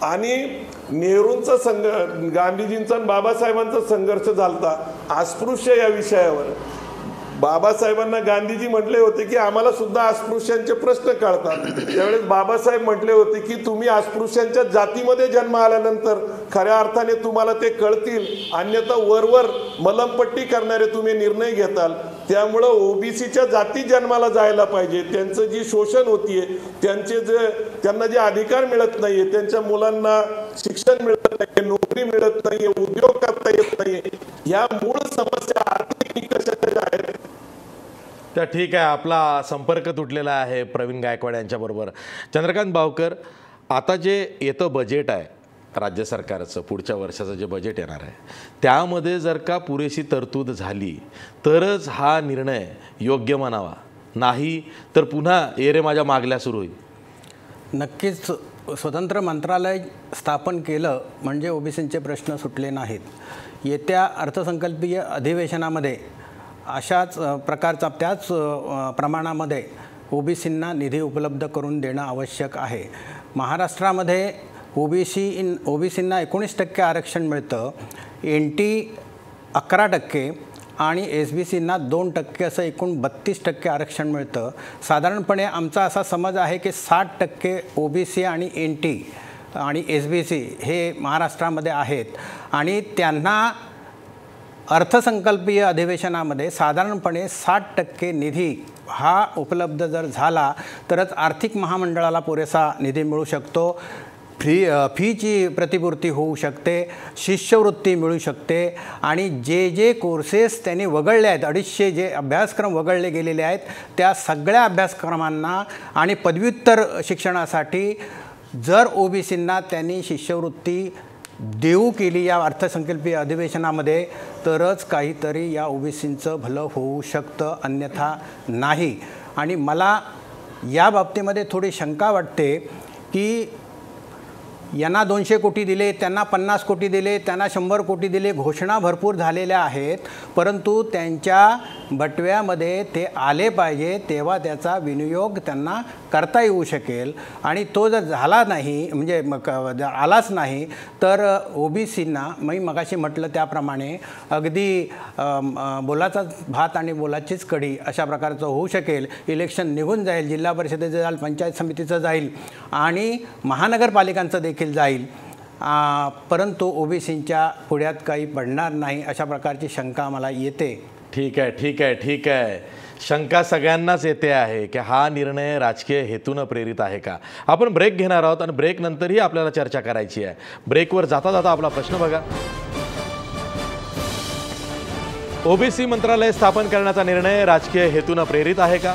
आणि नेहरूंचा गांधीजींचा आणि बाबासाहेबांचा संघर्ष झालता अस्पृश्य या विषयावर. बाबासाहेबांना गांधीजी म्हटले होते की आम्हाला सुद्धा अस्पृश्यांचे प्रश्न कळतात. त्यावेळेस बाबासाहेब म्हटले होते की तुम्ही अस्पृश्यांच्या जातीमध्ये जन्म आल्यानंतर खऱ्या अर्थाने तुम्हाला ते कळतील, अन्यथा वरवर मलमपट्टी करणारे तुम्ही निर्णय घेताल. त्यामुळं ओबीसीच्या जाती जन्माला जायला पाहिजे. त्यांचं जी शोषण होतीये, त्यांना जे अधिकार मिळत नाहीये, त्यांच्या मुलांना शिक्षण मिळत नाहीये, नोकरी मिळत नाहीये, उद्योग करता येत नाहीये, या मूळ समस्या आर्थिक निकषाच्या आहेत. तर ठीक आहे, आपला संपर्क तुटलेला आहे प्रवीण गायकवाड यांच्याबरोबर. चंद्रकांत भावकर, आता जे येतं बजेट आहे राज्य सरकारचं, पुढच्या वर्षाचं जे बजेट येणार आहे त्यामध्ये जर का पुरेशी तरतूद झाली तरच हा निर्णय योग्य म्हणावा, नाही तर पुन्हा रे माझ्या मागल्या सुरू होईल. नक्कीच स्वतंत्र मंत्रालय स्थापन केलं म्हणजे ओबीसींचे प्रश्न सुटले नाहीत. येत्या अर्थसंकल्पीय अधिवेशनामध्ये अशाच प्रकारचा त्याच प्रमाणामध्ये ओबीसींना निधी उपलब्ध करून देणं आवश्यक आहे. महाराष्ट्रामध्ये ओबीसींना 19% आरक्षण मिळतं, NT 11% आणि SBCंना 2% असं एकूण 32% आरक्षण मिळतं. साधारणपणे आमचा असा समज आहे की 60% OBC आणि NT आणि SBC हे महाराष्ट्रामध्ये आहेत आणि त्यांना अर्थसंकल्पीय अधिवेशनामध्ये साधारणपणे 60% निधी हा उपलब्ध जर झाला तरच आर्थिक महामंडळाला पुरेसा निधी मिळू शकतो. फीची प्रतिपूर्ती होऊ शकते, शिष्यवृत्ती मिळू शकते आणि जे कोर्सेस त्यांनी वगळले आहेत, 250 जे अभ्यासक्रम वगळले गेलेले आहेत त्या सगळ्या अभ्यासक्रमांना आणि पदव्युत्तर शिक्षणासाठी जर ओबीसींना त्यांनी शिष्यवृत्ती देऊ केली या अर्थसंकल्पीय अधिवेशनामध्ये तरच काहीतरी या ओबीसींचं भलं होऊ शकतं, अन्यथा नाही. आणि मला या बाबतीमध्ये थोडी शंका वाटते की यांना 200 कोटी दिले, त्यांना 50 कोटी दिले, त्यांना 100 कोटी दिले, घोषणा भरपूर झालेल्या आहेत, परंतु त्यांच्या बटव्यामध्ये ते आले पाहिजे, तेव्हा त्याचा विनियोग त्यांना करता येऊ शकेल. आणि तो जर झाला नाही, म्हणजे आलाच नाही, तर OBCंना मी मगाशी म्हटलं त्याप्रमाणे अगदी बोलाचा भात आणि बोलाचीच कढी अशा प्रकारचं होऊ शकेल. इलेक्शन निघून जाईल, जिल्हा परिषदेचं जाईल, पंचायत समितीचं जाईल आणि महानगरपालिकांचं देखील जाईल, परंतु OBCंच्या पुढ्यात काही पडणार नाही अशा प्रकारची शंका मला येते. ठीक आहे. शंका सगळ्यांनाच येते आहे की हा निर्णय राजकीय हेतूनं प्रेरित आहे का. आपण ब्रेक घेणार आहोत आणि ब्रेक नंतरही आपल्याला चर्चा करायची आहे. ब्रेकवर जाता जाता आपला प्रश्न बघा. OBC मंत्रालय स्थापन करण्याचा निर्णय राजकीय हेतूनं प्रेरित आहे का?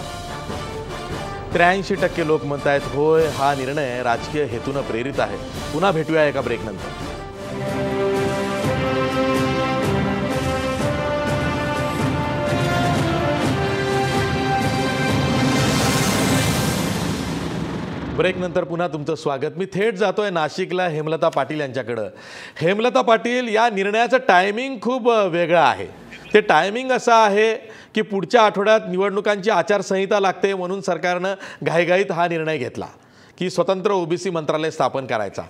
83% लोक म्हणतायत होय, हा निर्णय राजकीय हेतूनं प्रेरित आहे. पुन्हा भेटूया एका ब्रेक नंतर. ब्रेक नंतर पुन्हा तुमचं स्वागत. मी थेट जातोय नाशिकला हेमलता पाटील यांच्याकडं. हेमलता पाटील, या निर्णयाचं टायमिंग खूप वेगळं आहे. ते टायमिंग असं आहे की पुढच्या आठवड्यात निवडणुकांची आचारसंहिता लागते, म्हणून सरकारनं घाईघाईत हा निर्णय घेतला की स्वतंत्र OBC मंत्रालय स्थापन करायचा.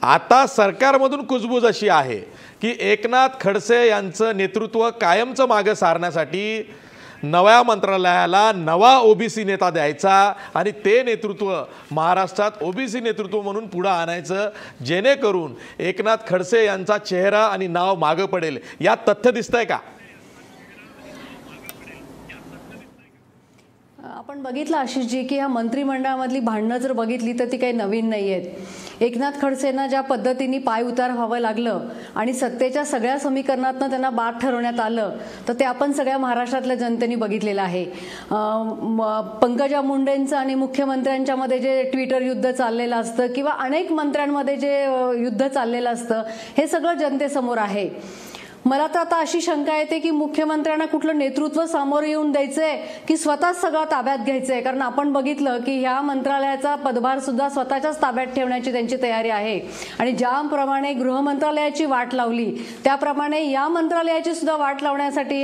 आता सरकारमधून कुजबूज अशी आहे की एकनाथ खडसे यांचं नेतृत्व कायमचं मागं सारण्यासाठी नव्या मंत्रालयाला नवा OBC नेता द्यायचा आणि ते नेतृत्व महाराष्ट्रात OBC नेतृत्व म्हणून पुढं आणायचं, जेणेकरून एकनाथ खडसे यांचा चेहरा आणि नाव मागं पडेल. यात तथ्य दिसतंय का? आपण बघितलं आशिषजी की ह्या मंत्रिमंडळामधली भांडणं जर बघितली तर ती काही नवीन नाही आहेत. एकनाथ खडसेंना ज्या पद्धतीने पाय उतार व्हावं लागलं आणि सत्तेच्या सगळ्या समीकरणातनं त्यांना बाद ठरवण्यात आलं, तर ते आपण सगळ्या महाराष्ट्रातल्या जनतेने बघितलेलं आहे. पंकजा मुंडेंचं आणि मुख्यमंत्र्यांच्यामध्ये जे ट्विटर युद्ध चाललेलं असतं किंवा अनेक मंत्र्यांमध्ये जे युद्ध चाललेलं असतं, हे सगळं जनतेसमोर आहे. मला तर आता अशी शंका येते की मुख्यमंत्र्यांना कुठलं नेतृत्व सामोरं येऊन द्यायचंय की स्वतःच सगळं ताब्यात घ्यायचंय. कारण आपण बघितलं की ह्या मंत्रालयाचा पदभार सुद्धा स्वतःच्याच ताब्यात ठेवण्याची त्यांची तयारी आहे. आणि ज्याप्रमाणे गृह मंत्रालयाची वाट लावली, त्याप्रमाणे या मंत्रालयाची सुद्धा वाट लावण्यासाठी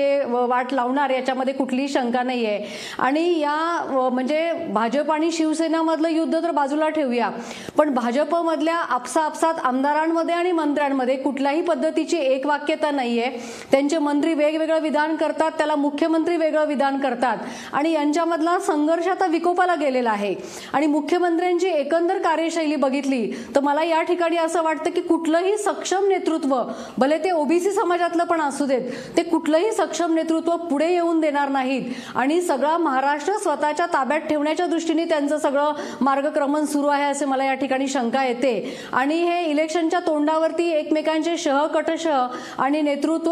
वाट लावणार, याच्यामध्ये कुठलीही शंका नाही आहे. आणि या म्हणजे भाजप आणि शिवसेनामधलं युद्ध तर बाजूला ठेवूया, पण भाजपमधल्या आपसात आमदारांमध्ये आणि मंत्र्यांमध्ये कुठल्याही पद्धतीची एकवाक्यता नाही. त्यांचे मंत्री वेगवेगळं विधान करतात, त्याला मुख्यमंत्री वेगळं विधान करतात आणि यांच्यामधला संघर्ष आता विकोपाला गेलेला आहे. आणि मुख्यमंत्र्यांची एकंदर कार्यशैली बघितली तर मला या ठिकाणी असं वाटतं की कुठलंही सक्षम नेतृत्व, भले ते OBC समाजातलं पण असू देत, ते कुठलंही सक्षम नेतृत्व पुढे येऊन देणार नाहीत आणि सगळा महाराष्ट्र स्वतःच्या ताब्यात ठेवण्याच्या दृष्टीने त्यांचं सगळं मार्गक्रमण सुरू आहे, असे मला या ठिकाणी शंका येते. आणि हे इलेक्शनच्या तोंडावरती एकमेकांचे कटशह आणि नेतृत्व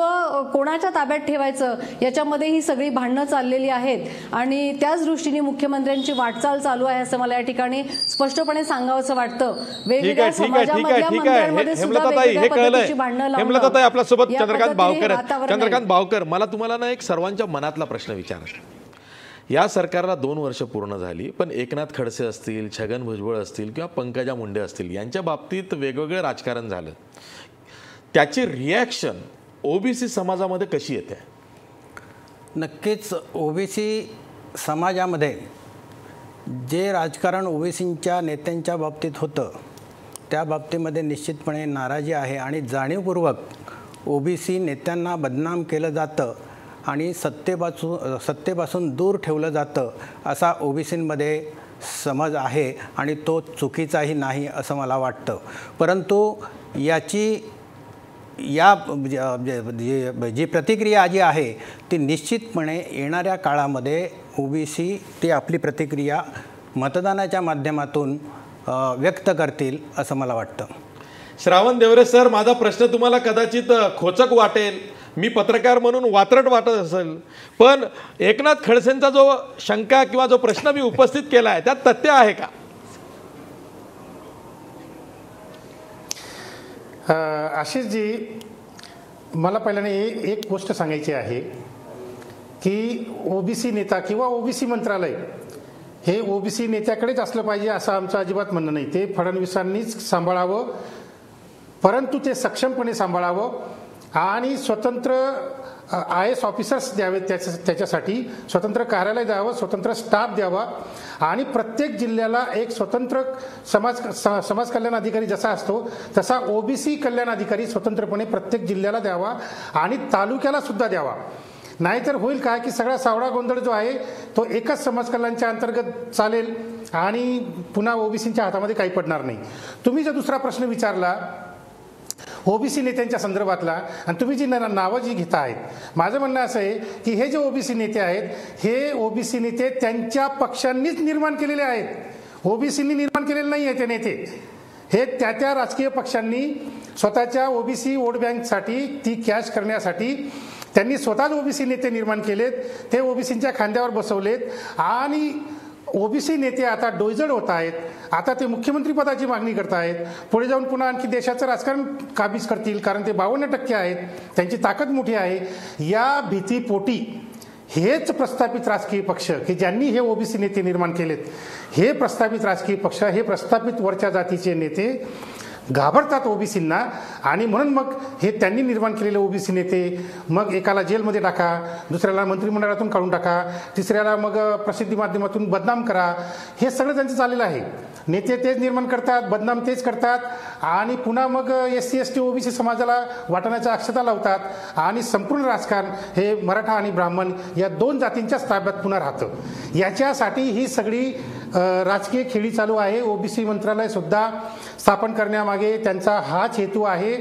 कोणाच्या ताब्यात ठेवायचं, याच्यामध्ये ही सगळी भांडणं चाललेली आहेत आणि त्याच दृष्टीने मुख्यमंत्र्यांची वाटचाल चालू आहे, असं मला या ठिकाणी स्पष्टपणे सांगावंसं वाटतं. वेगवेगळ्या समाजामधल्या मंत्र्यांमध्ये सुद्धा वेगवेगळ्या पद्धतीची भांडणं लावणं. आपल्यासोबत चंद्रकांत भावकर, मला तुम्हाला ना एक सर्वांच्या मनातला प्रश्न विचारायचा. या सरकारला 2 वर्ष पूर्ण झाली, पण एकनाथ खडसे असतील, छगन भुजबळ असतील किंवा पंकजा मुंडे असतील, यांच्या बाबतीत वेगवेगळं राजकारण झालं. त्याची रिॲक्शन OBC समाजामध्ये कशी येते? नक्कीच OBC समाजामध्ये जे राजकारण OBCच्या नेत्यांच्या बाबतीत होतं, त्या बाबतीमध्ये निश्चितपणे नाराजी आहे आणि जाणीवपूर्वक OBC नेत्यांना बदनाम केलं जातं आणि सत्तेपासून दूर ठेवलं जातं, असा OBCमध्ये समज आहे आणि तो चुकीचाही नाही असं मला वाटतं. परंतु जी प्रतिक्रिया जी आहे ती निश्चितपणे येणाऱ्या काळामध्ये OBC ती आपली प्रतिक्रिया मतदानाच्या माध्यमातून व्यक्त करतील असं मला वाटतं. श्रावण देवरे सर, माझा प्रश्न तुम्हाला कदाचित खोचक वाटेल, मी पत्रकार म्हणून वात्रट वाटत असेल, पण एकनाथ खडसेंचा जो शंका किंवा जो प्रश्न मी उपस्थित केला आहे त्यात तथ्य आहे का? आशिषजी, मला पहिल्याने एक गोष्ट सांगायची आहे की OBC नेता किंवा OBC मंत्रालय हे OBC नेत्याकडेच असलं पाहिजे असं आमचं अजिबात म्हणणं नाही. ते फडणवीसांनीच सांभाळावं, परंतु ते सक्षमपणे सांभाळावं आणि स्वतंत्र IAS ऑफिसर्स द्यावेत, त्याच्यासाठी स्वतंत्र कार्यालय द्यावं, स्वतंत्र स्टाफ द्यावा आणि प्रत्येक जिल्ह्याला एक स्वतंत्र समाज कल्याण अधिकारी जसा असतो तसा OBC कल्याण अधिकारी स्वतंत्रपणे प्रत्येक जिल्ह्याला द्यावा आणि तालुक्याला सुद्धा द्यावा. नाहीतर होईल काय की सगळा सावळा गोंधळ जो आहे तो एकच समाज कल्याणच्या अंतर्गत चालेल आणि पुन्हा OBCच्या हातामध्ये काही पडणार नाही. तुम्ही जो दुसरा प्रश्न विचारला OBC नेत्यांच्या संदर्भातला आणि तुम्ही जी नावं जी घेता आहेत, माझं म्हणणं असं आहे की हे जे OBC नेते आहेत हे OBC नेते त्यांच्या पक्षांनीच निर्माण केलेले आहेत. OBCनी निर्माण केलेले नाही आहे ते नेते. हे त्या राजकीय पक्षांनी स्वतःच्या OBC वोट बँकसाठी ती कॅश करण्यासाठी त्यांनी स्वतःच OBC नेते निर्माण केलेत. ते OBCच्या खांद्यावर बसवलेत आणि OBC नेते आता डोईजड होत आहेत. आता ते मुख्यमंत्री पदाची मागणी करत आहेत. पुढे जाऊन पुन्हा आणखी देशाचं राजकारण काबीज करतील, कारण ते 52% आहेत, त्यांची ताकद मोठी आहे. या भीतीपोटी हेच प्रस्थापित राजकीय पक्ष की ज्यांनी हे OBC नेते निर्माण केलेत, हे प्रस्थापित राजकीय पक्ष, हे प्रस्थापित वरच्या जातीचे नेते घाबरतात OBCंना आणि म्हणून मग हे त्यांनी निर्माण केलेले OBC नेते मग एकाला जेलमध्ये टाका, दुसऱ्याला मंत्रिमंडळातून काढून टाका, तिसऱ्याला मग प्रसिद्धी माध्यमातून बदनाम करा. हे सगळं त्यांचं चाललेलं आहे. नेते तेच निर्माण करतात, बदनाम तेच करतात आणि पुन्हा मग SC ST OBC समाजाला वाटण्याच्या अक्षता लावतात आणि संपूर्ण राजकारण हे मराठा आणि ब्राह्मण या 2 जातींच्याच ताब्यात पुन्हा राहतं. याच्यासाठी ही सगळी राजकीय खेळी चालू आहे. OBC मंत्रालय सुद्धा स्थापन करण्यामागे त्यांचा हाच हेतू आहे.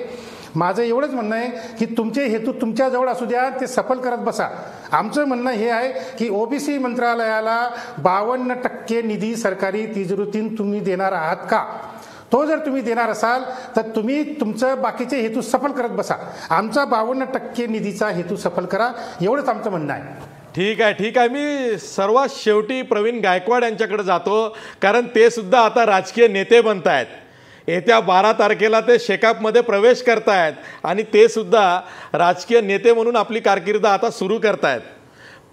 माझं एवढंच म्हणणं आहे की तुमचे हेतू तुमच्याजवळ असू द्या, ते सफल करत बसा. आमचं म्हणणं हे आहे की OBC मंत्रालयाला 52% निधी सरकारी तिजोरीतून तुम्ही देणार आहात का? तो जर तुम्ही देणार असाल तर तुम्ही तुमचं बाकीचे हेतू सफल करत बसा. आमचा 52% निधीचा हेतू सफल करा, एवढंच आमचं म्हणणं आहे. ठीक आहे. मी सर्वात शेवटी प्रवीण गायकवाड यांच्याकडे जातो, कारण ते सुद्धा आता राजकीय नेते बनत आहेत. येत्या 12 तारखेला ते शेकापमध्ये प्रवेश करतायत आणि ते सुद्धा राजकीय नेते म्हणून आपली कारकीर्द आता सुरू करतायत.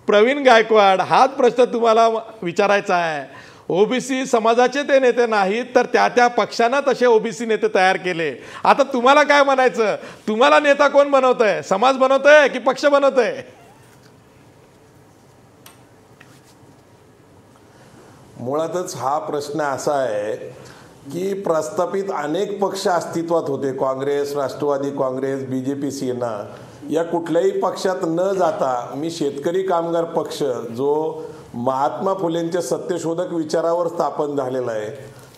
प्रवीण गायकवाड, हाच प्रश्न तुम्हाला विचारायचा आहे. OBC समाजाचे ते नेते नाहीत तर त्या पक्षांना तसे OBC नेते तयार केले. आता तुम्हाला काय म्हणायचं? तुम्हाला नेता कोण बनवतंय? समाज बनवतंय की पक्ष बनवतंय? मुळातच हा प्रश्न असा आहे की प्रस्थापित अनेक पक्ष अस्तित्वात होते. काँग्रेस, राष्ट्रवादी काँग्रेस, BJP, सेना, या कुठल्याही पक्षात न जाता मी शेतकरी कामगार पक्ष जो महात्मा फुलेंच्या सत्यशोधक विचारावर स्थापन झालेला आहे,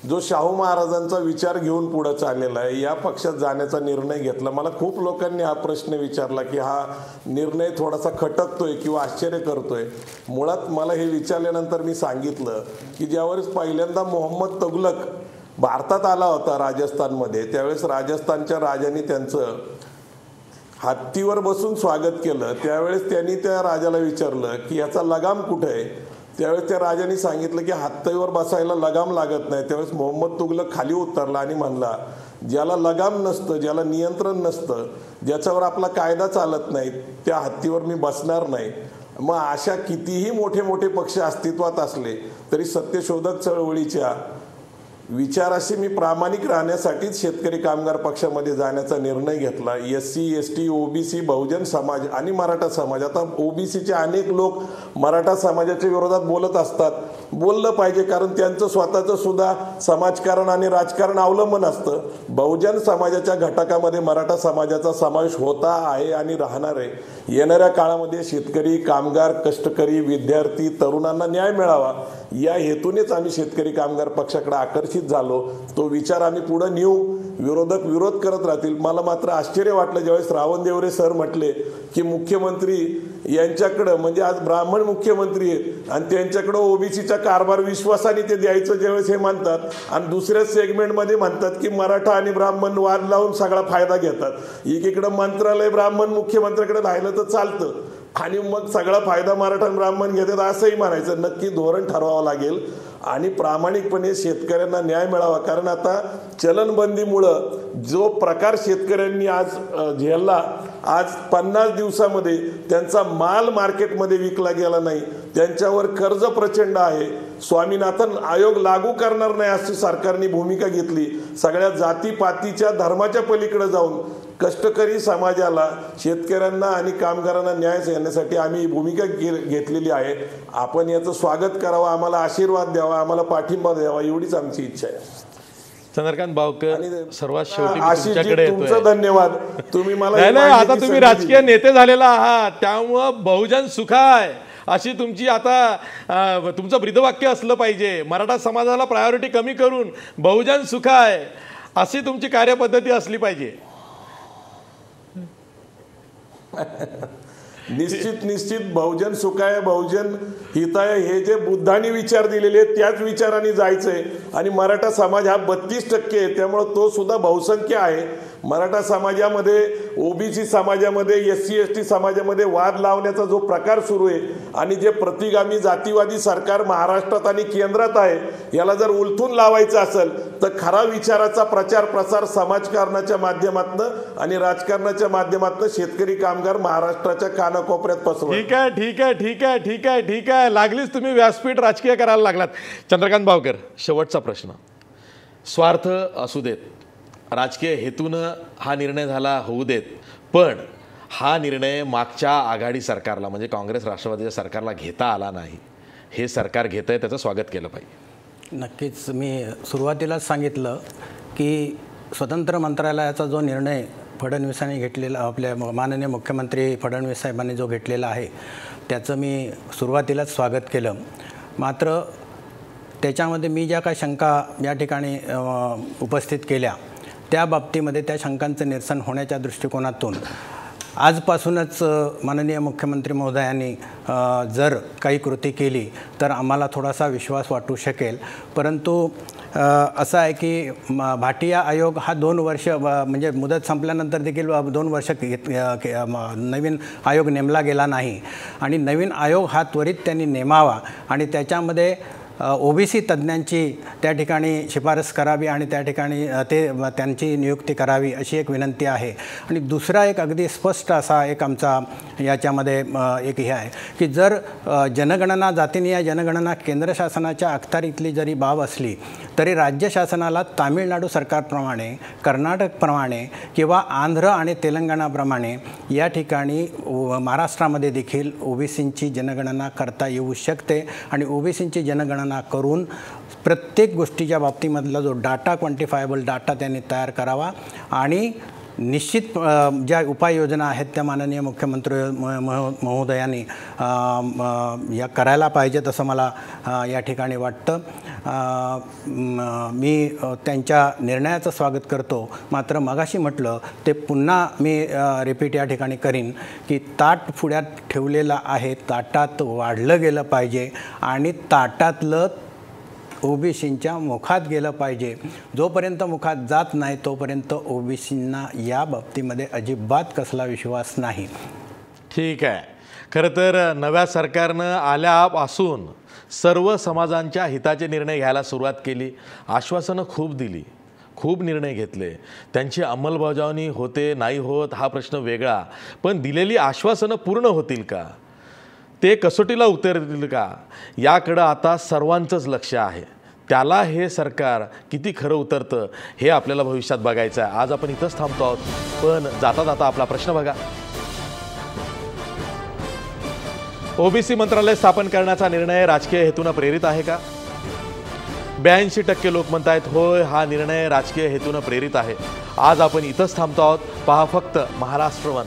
जो शाहू महाराजांचा विचार घेऊन पुढे चाललेला आहे, या पक्षात जाण्याचा निर्णय घेतला. मला खूप लोकांनी हा प्रश्न विचारला की हा निर्णय थोडासा खटकतोय किंवा आश्चर्य करतोय. मुळात मला हे विचारल्यानंतर मी सांगितलं की ज्यावेळेस पहिल्यांदा मोहम्मद तुघलक भारतात आला होता राजस्थानमध्ये, त्यावेळेस राजस्थानच्या राजांनी त्यांचं हत्तीवर बसून स्वागत केलं. त्यावेळेस त्यांनी त्या राजाला विचारलं की याचा लगाम कुठे आहे? त्यावेळेस त्या राजांनी सांगितलं की हत्तीवर बसायला लगाम लागत नाही. त्यावेळेस मोहम्मद तुघलक खाली उतरला आणि म्हणला, ज्याला लगाम नसतं, ज्याला नियंत्रण नसतं, ज्याच्यावर आपला कायदा चालत नाही, त्या हत्तीवर मी बसणार नाही. मग अशा कितीही मोठे मोठे पक्ष अस्तित्वात असले तरी सत्यशोधक चळवळीच्या विचाराशी मी प्रामाणिक राहण्यासाठीच शेतकरी कामगार पक्षामध्ये जाण्याचा निर्णय घेतला. SC ST OBC Bahujan Samaj आणि मराठा समाज, आता OBCचे अनेक लोक मराठा समाजाच्या विरोधात बोलत असतात. बोललं पाहिजे, कारण त्यांचं स्वतःचं सुद्धा समाजकारण आणि राजकारण अवलंबून असतं. बहुजन समाजाच्या घटकामध्ये मराठा समाजाचा समावेश होता, आहे आणि राहणार आहे. येणाऱ्या काळामध्ये शेतकरी कामगार, कष्टकरी, विद्यार्थी, तरुणांना न्याय मिळावा या हेतूनेच आम्ही शेतकरी कामगार पक्षाकडे आकर्षित झालो. तो विचार आम्ही पुढे नेऊ. विरोधक विरोध करत राहतील. मला मात्र आश्चर्य वाटलं ज्यावेळेस रावणदेवरे सर म्हटले की मुख्यमंत्री यांच्याकडं, म्हणजे आज ब्राह्मण मुख्यमंत्री आहेत आणि त्यांच्याकडं OBCचा कारभार विश्वासाने ते द्यायचं ज्यावेळेस हे म्हणतात, आणि दुसऱ्या सेगमेंटमध्ये म्हणतात की मराठा आणि ब्राह्मण वाद लावून सगळा फायदा घेतात. एकीकडं मंत्रालय ब्राह्मण मुख्यमंत्र्याकडे राहिलं तर चालतं आणि मग सगळा फायदा मराठा आणि ब्राह्मण घेतात असंही म्हणायचं. नक्की धोरण ठरवावं लागेल आणि प्रामाणिकपणे शेतकऱ्यांना न्याय मिळावा. कारण आता चलनबंदीमुळं जो प्रकार शेतकऱ्यांनी आज झेलला, आज 50 दिवसामध्ये त्यांचा माल मार्केटमध्ये विकला गेला नाही, त्यांच्यावर कर्ज प्रचंड आहे, स्वामीनाथन आयोग लागू करणार नाही अशी सरकारने भूमिका घेतली, सगळ्या जातीपातीच्या धर्माच्या पलीकडे जाऊन कष्टकरी समाजाला, शेतकऱ्यांना आणि कामगारांना न्याय देण्यासाठी आम्ही ही भूमिका घेतलेली आहे. आपण याचं स्वागत करावं, आम्हाला आशीर्वाद द्यावा, आम्हाला पाठिंबा द्यावा, एवढीच आमची इच्छा आहे. चंद्रकांत बावकर, सर्वात शेवटी तुमच्याकडे तुमचं धन्यवाद. तुम्ही मला नाही, आता तुम्ही राजकीय नेते झालेला आहात, त्यामुळं बहुजन सुखाय अशी तुमची आता तुमचं ब्रीदवाक्य असलं पाहिजे. मराठा समाजाला प्रायोरिटी कमी करून बहुजन सुखाय अशी तुमची कार्यपद्धती असली पाहिजे. निश्चित बहुजन सुखाय बहुजन हिताय हे जे बुद्धांनी विचार दिलेले त्याच विचाराने जायचंय. आणि मराठा समाज हा 32% आहे, त्यामुळे तो सुद्धा बहुसंख्य आहे. मराठा समाजामध्ये, ओबीसी समाजामध्ये, SC ST समाजामध्ये वाद लावण्याचा जो प्रकार सुरू आहे आणि जे प्रतिगामी जातीवादी सरकार महाराष्ट्रात आणि केंद्रात आहे, याला जर उलथून लावायचं असेल तर खरा विचाराचा प्रचार प्रसार समाजकारणाच्या माध्यमातून आणि राजकारणाच्या माध्यमातून शेतकरी कामगार महाराष्ट्राच्या कानाकोपऱ्यात पसरवा. ठीक आहे. लागलीच तुम्ही व्यासपीठ राजकीय करायला लागलात. चंद्रकांत बावकर, शेवटचा प्रश्न. स्वार्थ असू देत, राजकीय हेतूनं हा निर्णय झाला होऊ देत, पण हा निर्णय मागच्या आघाडी सरकारला म्हणजे काँग्रेस राष्ट्रवादीच्या सरकारला घेता आला नाही. हे सरकार घेत आहे, त्याचं स्वागत केलं पाहिजे. नक्कीच. मी सुरुवातीलाच सांगितलं की स्वतंत्र मंत्रालयाचा जो निर्णय फडणवीसांनी घेतलेला, आपल्या माननीय मुख्यमंत्री फडणवीस साहेबांनी जो घेतलेला आहे, त्याचं मी सुरुवातीलाच स्वागत केलं. मात्र त्याच्यामध्ये मी ज्या काही शंका या ठिकाणी उपस्थित केल्या, त्या बाबतीमध्ये त्या शंकांचं निरसन होण्याच्या दृष्टिकोनातून आजपासूनच माननीय मुख्यमंत्री महोदयांनी जर काही कृती केली तर आम्हाला थोडासा विश्वास वाटू शकेल. परंतु असं आहे की भाटिया आयोग हा 2 वर्ष म्हणजे मुदत संपल्यानंतर देखील 2 वर्ष नवीन आयोग नेमला गेला नाही आणि नवीन आयोग हा त्वरित त्यांनी नेमावा आणि त्याच्यामध्ये OBC तज्ज्ञांची त्या ठिकाणी शिफारस करावी आणि त्या ठिकाणी त्यांची नियुक्ती करावी अशी एक विनंती आहे. आणि दुसरा एक अगदी स्पष्ट असा एक आमचा याच्यामध्ये एक हे आहे की जर जनगणना, जातीनिहाय जनगणना केंद्र शासनाच्या अखत्यारीतली जरी बाब असली तरी राज्य शासनाला तामिळनाडू सरकारप्रमाणे, कर्नाटकप्रमाणे किंवा आंध्र आणि तेलंगणाप्रमाणे या ठिकाणी महाराष्ट्रामध्ये देखील OBCंची जनगणना करता येऊ शकते. आणि OBCंची जनगणना करून प्रत्येक गोष्टीच्या बाबतीमधला जो डाटा, क्वांटिफायबल डाटा त्यांनी तयार करावा आणि निश्चित ज्या उपाययोजना आहेत त्या माननीय मुख्यमंत्री महोदयांनी या करायला पाहिजेत असं मला या ठिकाणी वाटतं. मी त्यांच्या निर्णयाचं स्वागत करतो. मात्र मगाशी म्हटलं ते पुन्हा मी रिपीट या ठिकाणी करीन की ताट पुढ्यात ठेवलेलं आहे, ताटात वाढलं गेलं पाहिजे आणि ताटातलं OBCंच्या मुखात गेलं पाहिजे. जोपर्यंत मुखात जात नाही तोपर्यंत OBCंना या बाबतीमध्ये अजिबात कसला विश्वास नाही. ठीक आहे. खरं तर नव्या सरकारनं आल्यापासून सर्व समाजांच्या हिताचे निर्णय घ्यायला सुरुवात केली. आश्वासनं खूप दिली, खूप निर्णय घेतले. त्यांची अंमलबजावणी होते नाही होत हा प्रश्न वेगळा, पण दिलेली आश्वासनं पूर्ण होतील का, ते कसोटीला उतरतील का, याकडं आता सर्वांचंच लक्ष आहे. त्याला हे सरकार किती खरं उतरतं हे आपल्याला भविष्यात बघायचं आहे. आज आपण इथंच थांबतो आहोत, पण जाता जाता आपला प्रश्न बघा. OBC मंत्रालय स्थापन करण्याचा निर्णय राजकीय हेतूनं प्रेरित आहे का? 82% लोक म्हणतायत होय, हा निर्णय राजकीय हेतूनं प्रेरित आहे. आज आपण इथंच थांबतो आहोत. पहा फक्त महाराष्ट्र वन.